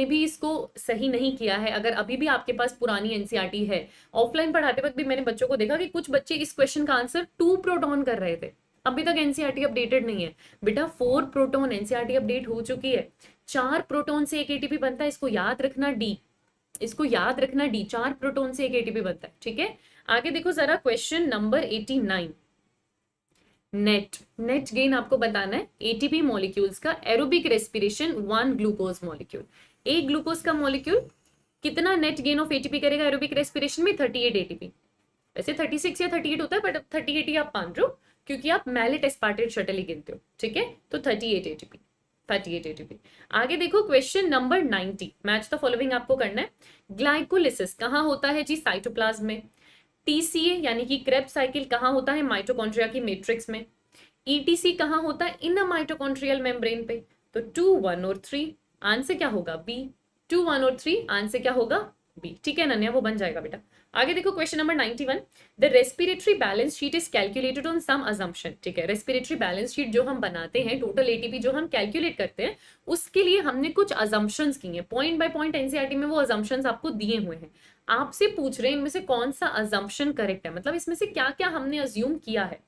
S1: भी इसको सही नहीं किया है, अगर अभी भी आपके पास पुरानी एनसीईआरटी है, ऑफलाइन पढ़ाते वक्त भी मैंने बच्चों को देखा कि कुछ बच्चे इस क्वेश्चन का आंसर 2 प्रोटॉन कर रहे थे। अभी तक एनसीईआरटी अपडेटेड नहीं है बेटा, 4 प्रोटॉन एनसीईआरटी अपडेट हो चुकी है। 4 प्रोटॉन से एक एटीपी बनता है, इसको याद रखना डी, इसको याद रखना डी, 4 प्रोटॉन से एक एटीपी बनता है, ठीक है। आगे देखो जरा क्वेश्चन नंबर 89। नेट गेन आपको बताना है एटीपी मॉलिक्यूल्स का। एरोबिक रेस्पिरेशन 1 ग्लूकोज मॉलिक्यूल, एक ग्लूकोज का मॉलिक्यूल कितना नेट गेन ऑफ एटीपी करेगा एरोबिक रेस्पिरेशन में? 38 एटीपी। वैसे 36 या 38 होता है, बट 38 ही आप मान रहे हो क्योंकि आप मैलेट एस्पार्टेट शटल ही गिनते हो, ठीक है। तो 38 एटीपी, 38 एटीपी। आगे देखो question number 90। Match the following आपको करना है। ग्लाइकोलिसिस कहाँ होता है जी? साइटोप्लाज्म में। टीसीए यानी कि क्रेब्स साइकिल कहाँ होता है? माइटोकॉन्ड्रिया की मैट्रिक्स में। ईटीसी कहाँ होता है? इन अ माइटोकॉन्ड्रियल मेम्ब्रेन पे। तो 2, 1 और 3 आंसर क्या होगा? बी। 2, 1 और 3 आंसर क्या होगा? बी, ठीक है नन्या, वो बन जाएगा बेटा। आगे देखो question number 91। The respiratory balance sheet is calculated on some assumption, ठीक है। रेस्पिरेटरी बैलेंस शीट जो हम बनाते हैं, टोटल एटीपी जो हम कैलकुलेट करते हैं, उसके लिए हमने कुछ अजम्पशंस की हैं। पॉइंट बाय पॉइंट एनसीईआरटी में वो अजम्पशंस आपको दिए हुए हैं। आपसे पूछ रहे हैं इनमें से कौन सा अजम्पशन करेक्ट है, मतलब इसमें से क्या क्या हमने अज्यूम किया है।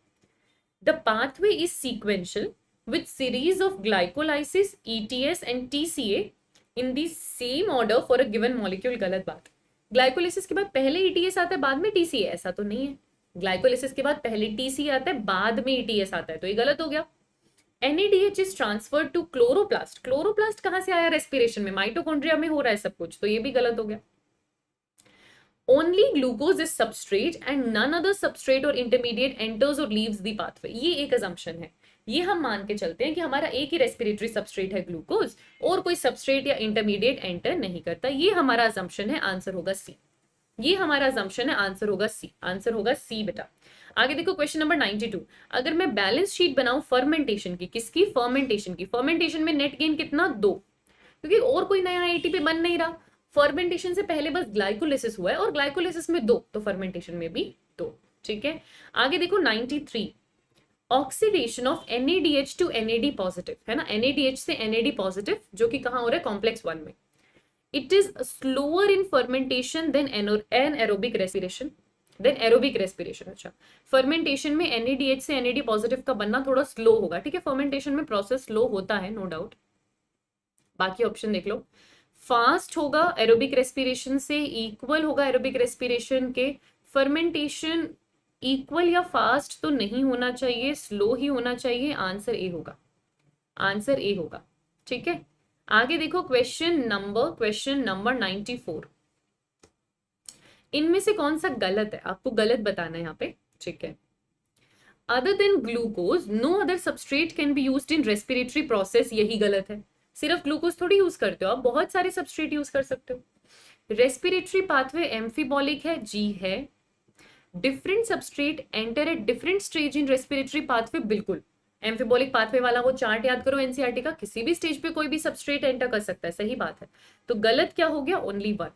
S1: The pathway is sequential with series of glycolysis, ETS and TCA in the same order for a given molecule. गलत बात। ग्लाइकोलिसिस के बाद पहले ईटीएस आता है बाद में टीसीए, ऐसा तो नहीं है। ग्लाइकोलिसिस के बाद पहले टीसीए आता है बाद में ईटीएस आता है, तो ये गलत हो गया। NADH is transferred to chloroplast. Chloroplast कहां से आया? रेस्पिरेशन में, माइटोकॉन्ड्रिया में हो रहा है सब कुछ, तो ये भी गलत हो गया। Only glucose is substrate and none other substrate or intermediate enters or leaves the pathway. ये एक assumption है, ये हम मान के चलते हैं कि हमारा एक ही रेस्पिरेटरी सबस्ट्रेट है ग्लूकोज, और कोई सबस्ट्रेट या इंटरमीडिएट एंटर नहीं करता। ये हमारा असम्पशन है, आंसर होगा सी। ये हमारा असम्पशन है, आंसर होगा सी। आंसर होगा सी बेटा। आगे देखो क्वेश्चन नंबर 92। अगर मैं बैलेंस शीट बनाऊं फर्मेंटेशन की, किसकी? फर्मेंटेशन की। फर्मेंटेशन में नेट गेन कितना? 2, क्योंकि और कोई नया एटीपी बन नहीं रहा। फर्मेंटेशन से पहले बस ग्लाइकोलिसिस हुआ है, और ग्लाइकोलिसिस में 2, तो फर्मेंटेशन में भी 2, ठीक है। आगे देखो 93। Oxidation of NADH to NAD positive, है ना, NADH से NAD पॉजिटिव, जो कि कहां हो रहा है? कॉम्प्लेक्स 1 में। It is slower in fermentation than anaerobic respiration, अच्छा, फर्मेंटेशन में NADH से NAD पॉजिटिव का बनना थोड़ा स्लो होगा, ठीक है। फर्मेंटेशन में प्रोसेस स्लो होता है, नो डाउट। बाकी ऑप्शन देख लो। फास्ट होगा एरोबिक रेस्पिरेशन से, इक्वल होगा एरोबिक रेस्पिरेशन के। फर्मेंटेशन इक्वल या फास्ट तो नहीं होना चाहिए, स्लो ही होना चाहिए। आंसर ए होगा, आंसर ए होगा, ठीक है। आगे देखो क्वेश्चन नंबर 94। इनमें से कौन सा गलत है? आपको गलत बताना है यहाँ पे, ठीक है। Other than glucose no other substrate can be used in respiratory process, यही गलत है। सिर्फ ग्लूकोज थोड़ी यूज करते हो आप, बहुत सारे सबस्ट्रेट यूज कर सकते हो। रेस्पिरेटरी पाथवे एम्फीबॉलिक है, जी है। Different substrate enter at different stage in respiratory pathway, बिल्कुल। एम्फीबॉलिक पाथवे वाला वो चार्ट याद करो एनसीईआरटी का, किसी भी स्टेज पे कोई भी सबस्ट्रेट एंटर कर सकता है, सही बात है। तो गलत क्या हो गया? ओनली 1।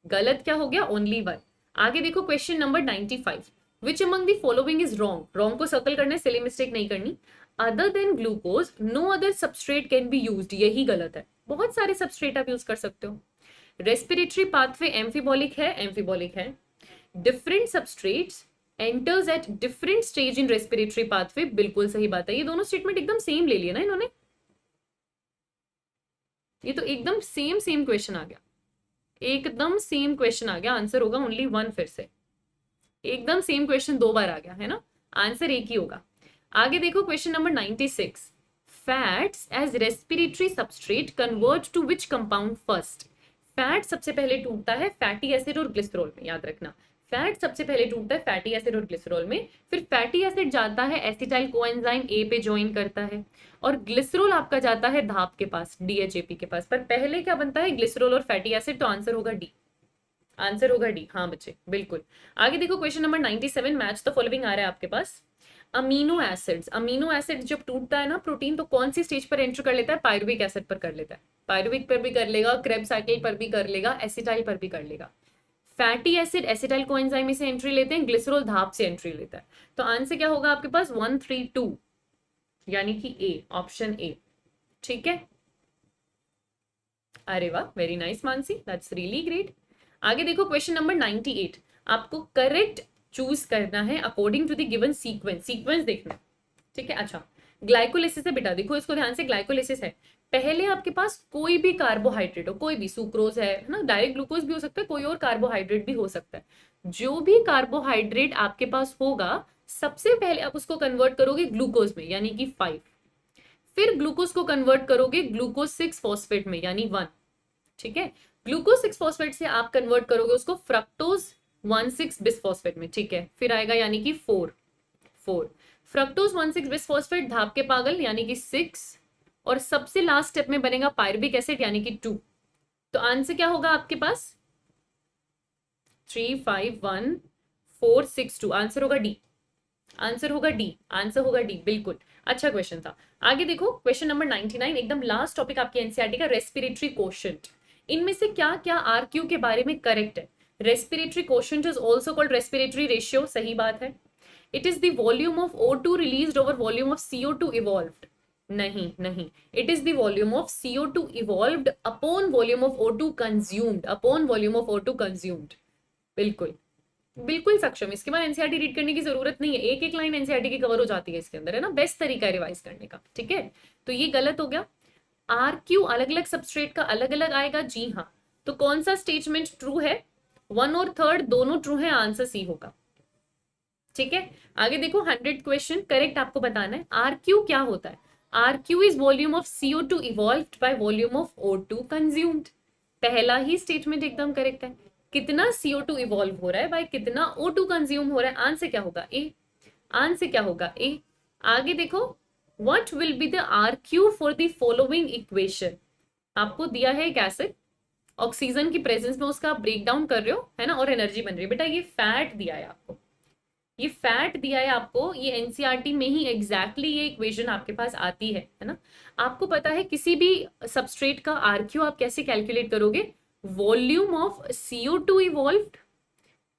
S1: गलत क्या हो गया? ओनली 1। आगे देखो question number 95। Which among the following is wrong? Wrong को सर्कल करना है, सिली मिस्टेक नहीं करनी। Other than glucose no other substrate can be used, यही गलत है। बहुत सारे सबस्ट्रेट आप यूज कर सकते हो। रेस्पिरेटरी पाथवे एम्फीबॉलिक है, एम्फीबॉलिक है। Different substrates enters at different stage in respiratory pathway, बिल्कुल सही बात है। ये दोनों स्टेटमेंट एकदम सेम ले लिए ना इन्होंने, ये तो एकदम सेम क्वेश्चन आ गया, एकदम सेम क्वेश्चन आ गया। आंसर होगा ओनली 1 फिर से। एकदम सेम क्वेश्चन 2 बार आ गया है ना, आंसर एक ही होगा। आगे देखो question number 96, fats as respiratory substrate convert to which compound first. Fat सबसे पहले टूटता है फैटी एसिड और ग्लिसरॉल में, याद रखना फैट सबसे पहले टूटता है फैटी एसिड और ग्लिसरॉल में, फिर फैटी एसिड जाता है एसिटाइल कोएंजाइम ए पे ज्वाइन करता है, और ग्लिसरॉल आपका जाता है धाप के पास, डीएचएपी के पास। पर पहले क्या बनता है, ग्लिसरॉल और फैटी एसिड, तो आंसर होगा डी, आंसर होगा डी। हाँ बच्चे बिल्कुल। आगे देखो question number 97, match the following आ रहा है आपके पास। अमीनो एसिड्स, अमीनो एसिड जब टूटता है ना प्रोटीन, तो कौन सी स्टेज पर एंटर कर लेता है, पायरुविक एसिड पर कर लेता है, पायरुविक पर भी कर लेगा, क्रेब्स साइकिल पर भी कर लेगा, एसिटाइल पर भी कर लेगा। फैटी एसिड एसिटाइल कोएंजाइम से एंट्री लेते हैं, ग्लिसरॉल धाप से एंट्री लेता है। तो आंसर क्या होगा आपके पास 132, यानी कि ए, ऑप्शन ए। ठीक है, अरे वाह, very nice Mansi, that's really great. आगे देखो क्वेश्चन नंबर 98, आपको करेक्ट चूज करना है according to the given sequence, sequence देखना। ठीक है, अच्छा ग्लाइकोलिसिस है बेटा, देखो इसको ध्यान से, ग्लाइकोलिसिस है, पहले आपके पास कोई भी कार्बोहाइड्रेट हो, कोई भी सुक्रोज है ना, डायरेक्ट ग्लूकोज भी हो सकता है, कोई और कार्बोहाइड्रेट भी हो सकता है, जो भी कार्बोहाइड्रेट आपके पास होगा सबसे पहले आप उसको कन्वर्ट करोगे ग्लूकोज में, यानी कि 5, फिर ग्लूकोज को कन्वर्ट करोगे ग्लूकोज 6 फॉस्फेट में, यानी 1। ठीक है, ग्लूकोज 6 फॉस्फेट से आप कन्वर्ट करोगे उसको फ्रक्टोज 1,6 बिसफॉस्फेट में। ठीक है, फिर आएगा यानी कि 4 फ्रक्टोज 1,6 बिसफॉस्फेट, धाप के पागल यानी कि 6, और सबसे लास्ट स्टेप में बनेगा पायरुविक एसिड यानी कि 2। तो आंसर क्या होगा आपके पास 351,462, आंसर होगा डी, आंसर होगा डी, आंसर होगा डी, बिल्कुल। अच्छा क्वेश्चन था। आगे देखो क्वेश्चन नंबर 99, एकदम लास्ट टॉपिक आपकी एनसीईआरटी का, रेस्पिरेटरी कोशेंट। इनमें से क्या क्या आरक्यू के बारे में करेक्ट है। Respiratory quotient is also called respiratory ratio, सही बात है। It is the volume of O2 released over volume of CO2 evolved, नहीं नहीं, it is the volume of CO2 evolved upon volume of O2 consumed, upon volume of O2 consumed. बिल्कुल बिल्कुल सक्षम, इसके बाद एनसीईआरटी रीड करने की जरूरत नहीं है, एक एक लाइन एनसीईआरटी की कवर हो जाती है इसके अंदर, है ना, बेस्ट तरीका है रिवाइज करने का। ठीक है, तो ये गलत हो गया। आरक्यू अलग अलग सबस्ट्रेट का अलग अलग आएगा, जी हाँ। तो कौन सा स्टेटमेंट ट्रू है, 1 और 3 दोनों ट्रू है, आंसर सी होगा। ठीक है, आगे देखो 100 क्वेश्चन, करेक्ट आपको बताना है। आरक्यू क्या होता है, RQ is volume of CO2 evolved by volume of O2 consumed. पहला ही स्टेटमेंट एकदम करेक्ट है, कितना CO2 इवॉल्व हो रहा है, बाय कितना O2 कंज्यूम हो रहा है, आंसर क्या होगा ए, आंसर क्या होगा ए। आगे देखो, what will be the RQ for the following equation. आपको दिया है एक एसिड, ऑक्सीजन की प्रेजेंस में उसका ब्रेक डाउन कर रहे हो, है ना, और एनर्जी बन रही है। बेटा ये फैट दिया है आपको, ये फैट दिया है आपको, ये एनसीईआरटी में ही एग्जैक्टली ये इक्वेशन आपके पास आती है ना। आपको पता है किसी भी सबस्ट्रेट का आरक्यू आप कैसे कैलकुलेट करोगे, volume of CO2 evolved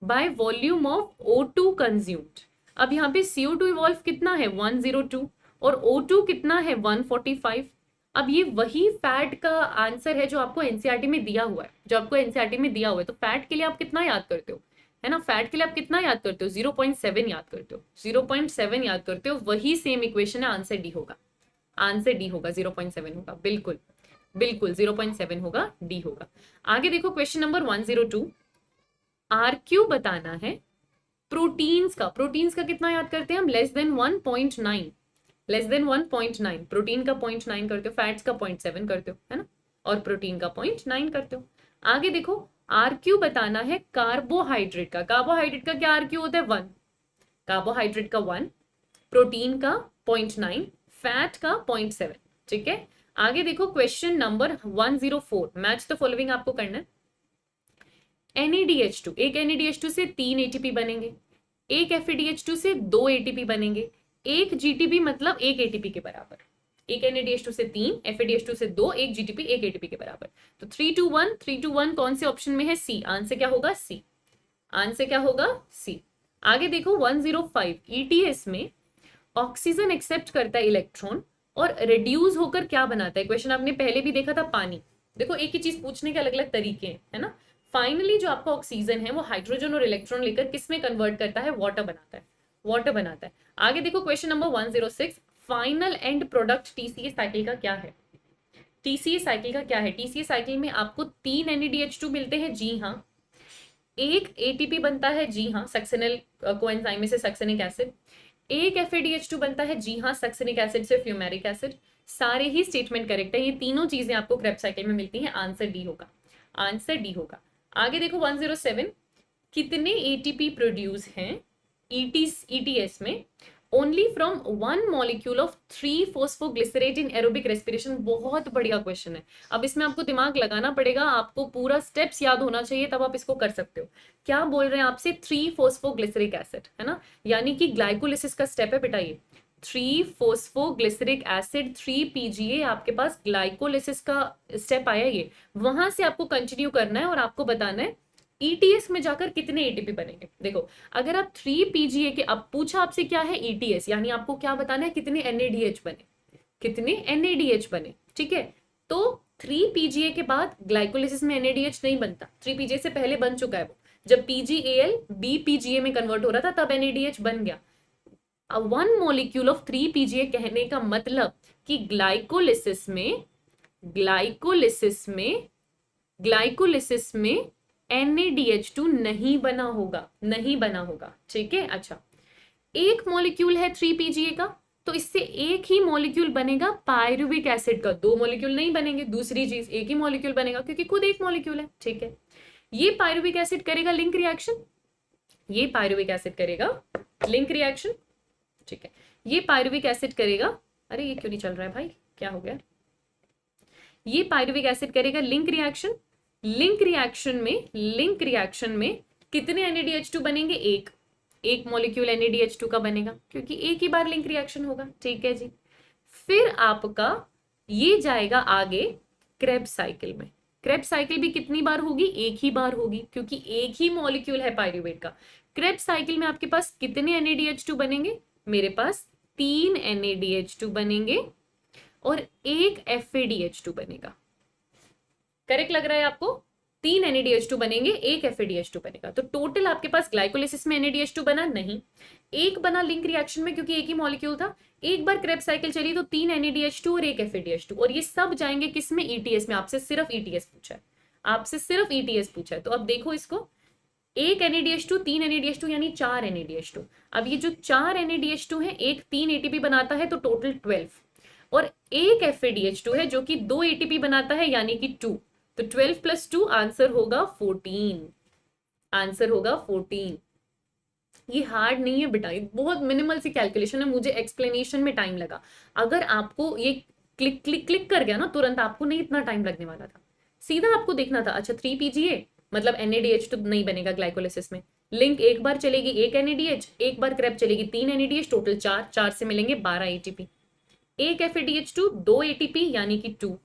S1: by volume of O2 consumed. अब यहाँ पे CO2 इवॉल्व कितना है 102, और O2 कितना है 145। अब ये वही फैट का आंसर है जो आपको एनसीईआरटी में दिया हुआ है, जो आपको एनसीईआरटी में दिया हुआ है। तो फैट के लिए आप कितना याद करते हो, है ना, फैट के लिए आप कितना याद करते हो, 0.7 याद करते हो, 0.7 याद करते हो, वही सेम इक्वेशन है, आंसर डी होगा, आंसर डी होगा, 0.7 होगा, बिल्कुल बिल्कुल 0.7 होगा, डी होगा। आगे देखो क्वेश्चन नंबर 102, आरक्यू बताना है प्रोटीन्स का। प्रोटीन्स का कितना याद करते हैं हम, less than 1.9, less than 1.9, protein का 0.9 करते हो, फैट्स का 0.7 करते हो, है ना, और प्रोटीन का 0.9 करते हो। आगे देखो, आरक्यू बताना है कार्बोहाइड्रेट का। कार्बोहाइड्रेट का क्या आरक्यू होता है 1, कार्बोहाइड्रेट का 1, प्रोटीन का 0.9, फैट का 0.7। ठीक है, आगे देखो question number 104, match the following आपको करना है। NADH2, एक NADH2 से 3 ATP बनेंगे, एक FADH2 से 2 ATP बनेंगे, एक GTP मतलब 1 ATP के बराबर। एक NADH2 से 3, FADH2 से 2, एक GTP 1 ATP के बराबर। तो 3 to 1 कौन से ऑप्शन में है, सी, आंसर क्या होगा सी, आंसर क्या होगा सी। आगे देखो 105, ETS में ऑक्सीजन एक्सेप्ट करता है इलेक्ट्रॉन और रिड्यूस होकर क्या बनाता है, क्वेश्चन आपने पहले भी देखा था, पानी। देखो एक ही चीज पूछने के अलग अलग तरीके हैं, है ना। फाइनली जो आपका ऑक्सीजन है वो हाइड्रोजन और इलेक्ट्रॉन लेकर किस में कन्वर्ट करता है, वाटर बनाता है, वाटर बनाता है। आगे देखो question number 106, final and product TCA cycle का क्या है। TCA साइकिल का क्या है, TCA साइकिल में आपको 3 NADH2 मिलते हैं, जी हाँ। एक एटीपी बनता है, जी हाँ, सक्सेनल कोएंजाइम में से सक्सेनिक एसिड। एक FADH2 बनता है, जी हाँ, सक्सेनिक एसिड से फ्यूमेरिक एसिड। सारे ही स्टेटमेंट करेक्ट है, ये तीनों चीजें आपको क्रेब्स साइकिल में मिलती हैं। आंसर डी होगा, आंसर डी होगा। आगे देखो 107, कितने एटीपी प्रोड्यूस हैं ETS में only from one molecule of three phosphoglycerate in aerobic respiration. बहुत बढ़िया क्वेश्चन है। अब इसमें आपको दिमाग लगाना पड़ेगा, आपको पूरा स्टेप्स याद होना चाहिए, तब आप इसको कर सकते हो। क्या बोल रहे हैं आपसे? 3-फॉस्फोग्लिसरिक एसिड, है ना, यानी कि ग्लाइकोलिसिस का स्टेप है बेटा ये। 3-फॉस्फोग्लिसरिक एसिड 3 PGA, आपके पास ग्लाइकोलिसिस का स्टेप आया ये। वहां से आपको कंटिन्यू करना है और आपको बताना है ETS में जाकर कितने एटीपी बनेंगे। देखो, अगर आप 3 PGA के, अब पूछा आपसे क्या है ETS, यानी आपको क्या बताना है, कितने NADH बने, कितने NADH बने, ठीक है। तो 3 PGA के बाद ग्लाइकोलिसिस में NADH नहीं बनता, 3 PGA से पहले बन चुका है वो। जब PGAL BPGA में कन्वर्ट हो रहा था तब NADH बन गया। वन मॉलिक्यूल ऑफ 3 PGA कहने का मतलब कि ग्लाइकोलिसिस में NADH2 नहीं बना होगा, नहीं बना होगा, ठीक है। अच्छा, एक मॉलिक्यूल है 3 PGA का, तो इससे एक ही मॉलिक्यूल बनेगा पायरुविक एसिड का, 2 मॉलिक्यूल नहीं बनेंगे। दूसरी चीज, एक ही मॉलिक्यूल बनेगा क्योंकि खुद एक मॉलिक्यूल है, ठीक है। ये पायरुविक एसिड करेगा लिंक रिएक्शन, ये पायरुविक एसिड करेगा लिंक रिएक्शन, ठीक है। ये पायरुविक एसिड करेगा, अरे ये क्यों नहीं चल रहा है भाई, क्या हो गया? ये पायरुविक एसिड करेगा लिंक रिएक्शन। लिंक रिएक्शन में कितने NADH2 बनेंगे? एक मॉलिक्यूल NADH2 का बनेगा क्योंकि एक ही बार लिंक रिएक्शन होगा, ठीक है जी। फिर आपका ये जाएगा आगे क्रेब्स साइकिल में। क्रेब्स साइकिल भी कितनी बार होगी? एक ही बार होगी क्योंकि एक ही मॉलिक्यूल है पायरुवेट का। क्रेब्स साइकिल में आपके पास कितने NADH2 बनेंगे? मेरे पास 3 NADH2 बनेंगे और एक FADH2 बनेगा। करेक्ट लग रहा है आपको? 3 NADH2 बनेंगे, एक FADH2 बनेगा। तो टोटल आपके पास ग्लाइकोलिसिस में NADH2 बना नहीं, एक बना लिंक रिएक्शन में क्योंकि एक ही मॉलिक्यूल था। एक बार क्रेब्स साइकिल चली तो 3 NADH2 और एक FADH2, और ये सब जाएंगे किसमें? ETS में। आपसे सिर्फ ETS पूछा है, आपसे सिर्फ ETS पूछा है। तो अब देखो इसको, एक NADH2, 3 NADH2 यानी 4 NADH2। अब ये जो 4 NADH2 है, एक 3 ATP बनाता है तो टोटल 12, और एक FADH2 है जो कि 2 ATP बनाता है यानी कि 2, तो 12 + 2 आंसर होगा 14, आंसर होगा 14। ये हार्ड नहीं है बेटा, ये बहुत मिनिमल सी कैलकुलेशन है, मुझे एक्सप्लेनेशन में टाइम लगा। अगर आपको ये क्लिक क्लिक क्लिक कर गया ना तुरंत, आपको नहीं इतना टाइम लगने वाला था, सीधा आपको देखना था। अच्छा, 3 PGA मतलब NADH2 नहीं बनेगा ग्लाइकोलिसिस में। लिंक एक बार चलेगी एक NADH, एक बार क्रेब चलेगी 3 NADH, टोटल 4, 4 से मिलेंगे 12 ATP। एक FADH2, 2 ATP यानी कि 2।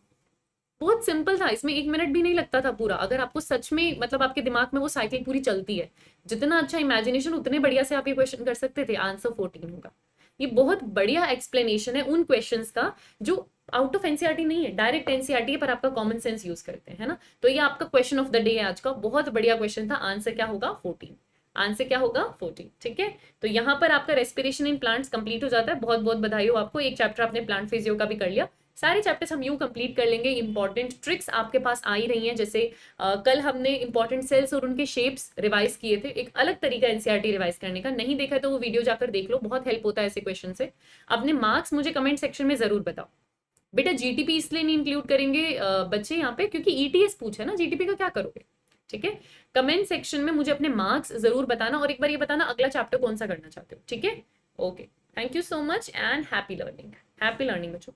S1: बहुत सिंपल था, इसमें 1 मिनट भी नहीं लगता था पूरा। अगर आपको सच में मतलब आपके दिमाग में वो साइकिल पूरी चलती है, जितना अच्छा इमेजिनेशन, उतने बढ़िया से आप ये क्वेश्चन कर सकते थे। आंसर 14 होगा। ये बहुत बढ़िया एक्सप्लेनेशन है उन क्वेश्चंस का जो आउट ऑफ एनसीईआरटी नहीं है, डायरेक्ट एनसीईआरटी है, पर आपका कॉमन सेंस यूज करते हैं, है ना। तो ये आपका क्वेश्चन ऑफ द डे है आज का, बहुत बढ़िया क्वेश्चन था। आंसर क्या होगा? 14, आंसर क्या होगा? 14, ठीक है। तो यहाँ पर आपका रेस्पिरेशन इन प्लांट्स कंप्लीट हो जाता है। बहुत बहुत बधाई हो आपको, एक चैप्टर आपने प्लांट फिजियो का भी कर लिया। सारे चैप्टर्स हम यूं कंप्लीट कर लेंगे। इंपॉर्टेंट ट्रिक्स आपके पास आ ही रही हैं, जैसे कल हमने इंपॉर्टेंट सेल्स और उनके शेप्स रिवाइज किए थे। एक अलग तरीका एनसीईआरटी रिवाइज करने का, नहीं देखा है तो वो वीडियो जाकर देख लो, बहुत हेल्प होता है ऐसे क्वेश्चन से। अपने मार्क्स मुझे कमेंट सेक्शन में जरूर बताओ। बेटा जीटीपी इसलिए नहीं इंक्लूड करेंगे बच्चे यहाँ पे क्योंकि ईटीएस पूछा ना, जीटीपी का क्या करोगे, ठीक है। कमेंट सेक्शन में मुझे अपने मार्क्स जरूर बताना, और एक बार ये बताना अगला चैप्टर कौन सा करना चाहते हो, ठीक है। Okay, thank you so much and happy learning, happy learning बच्चों।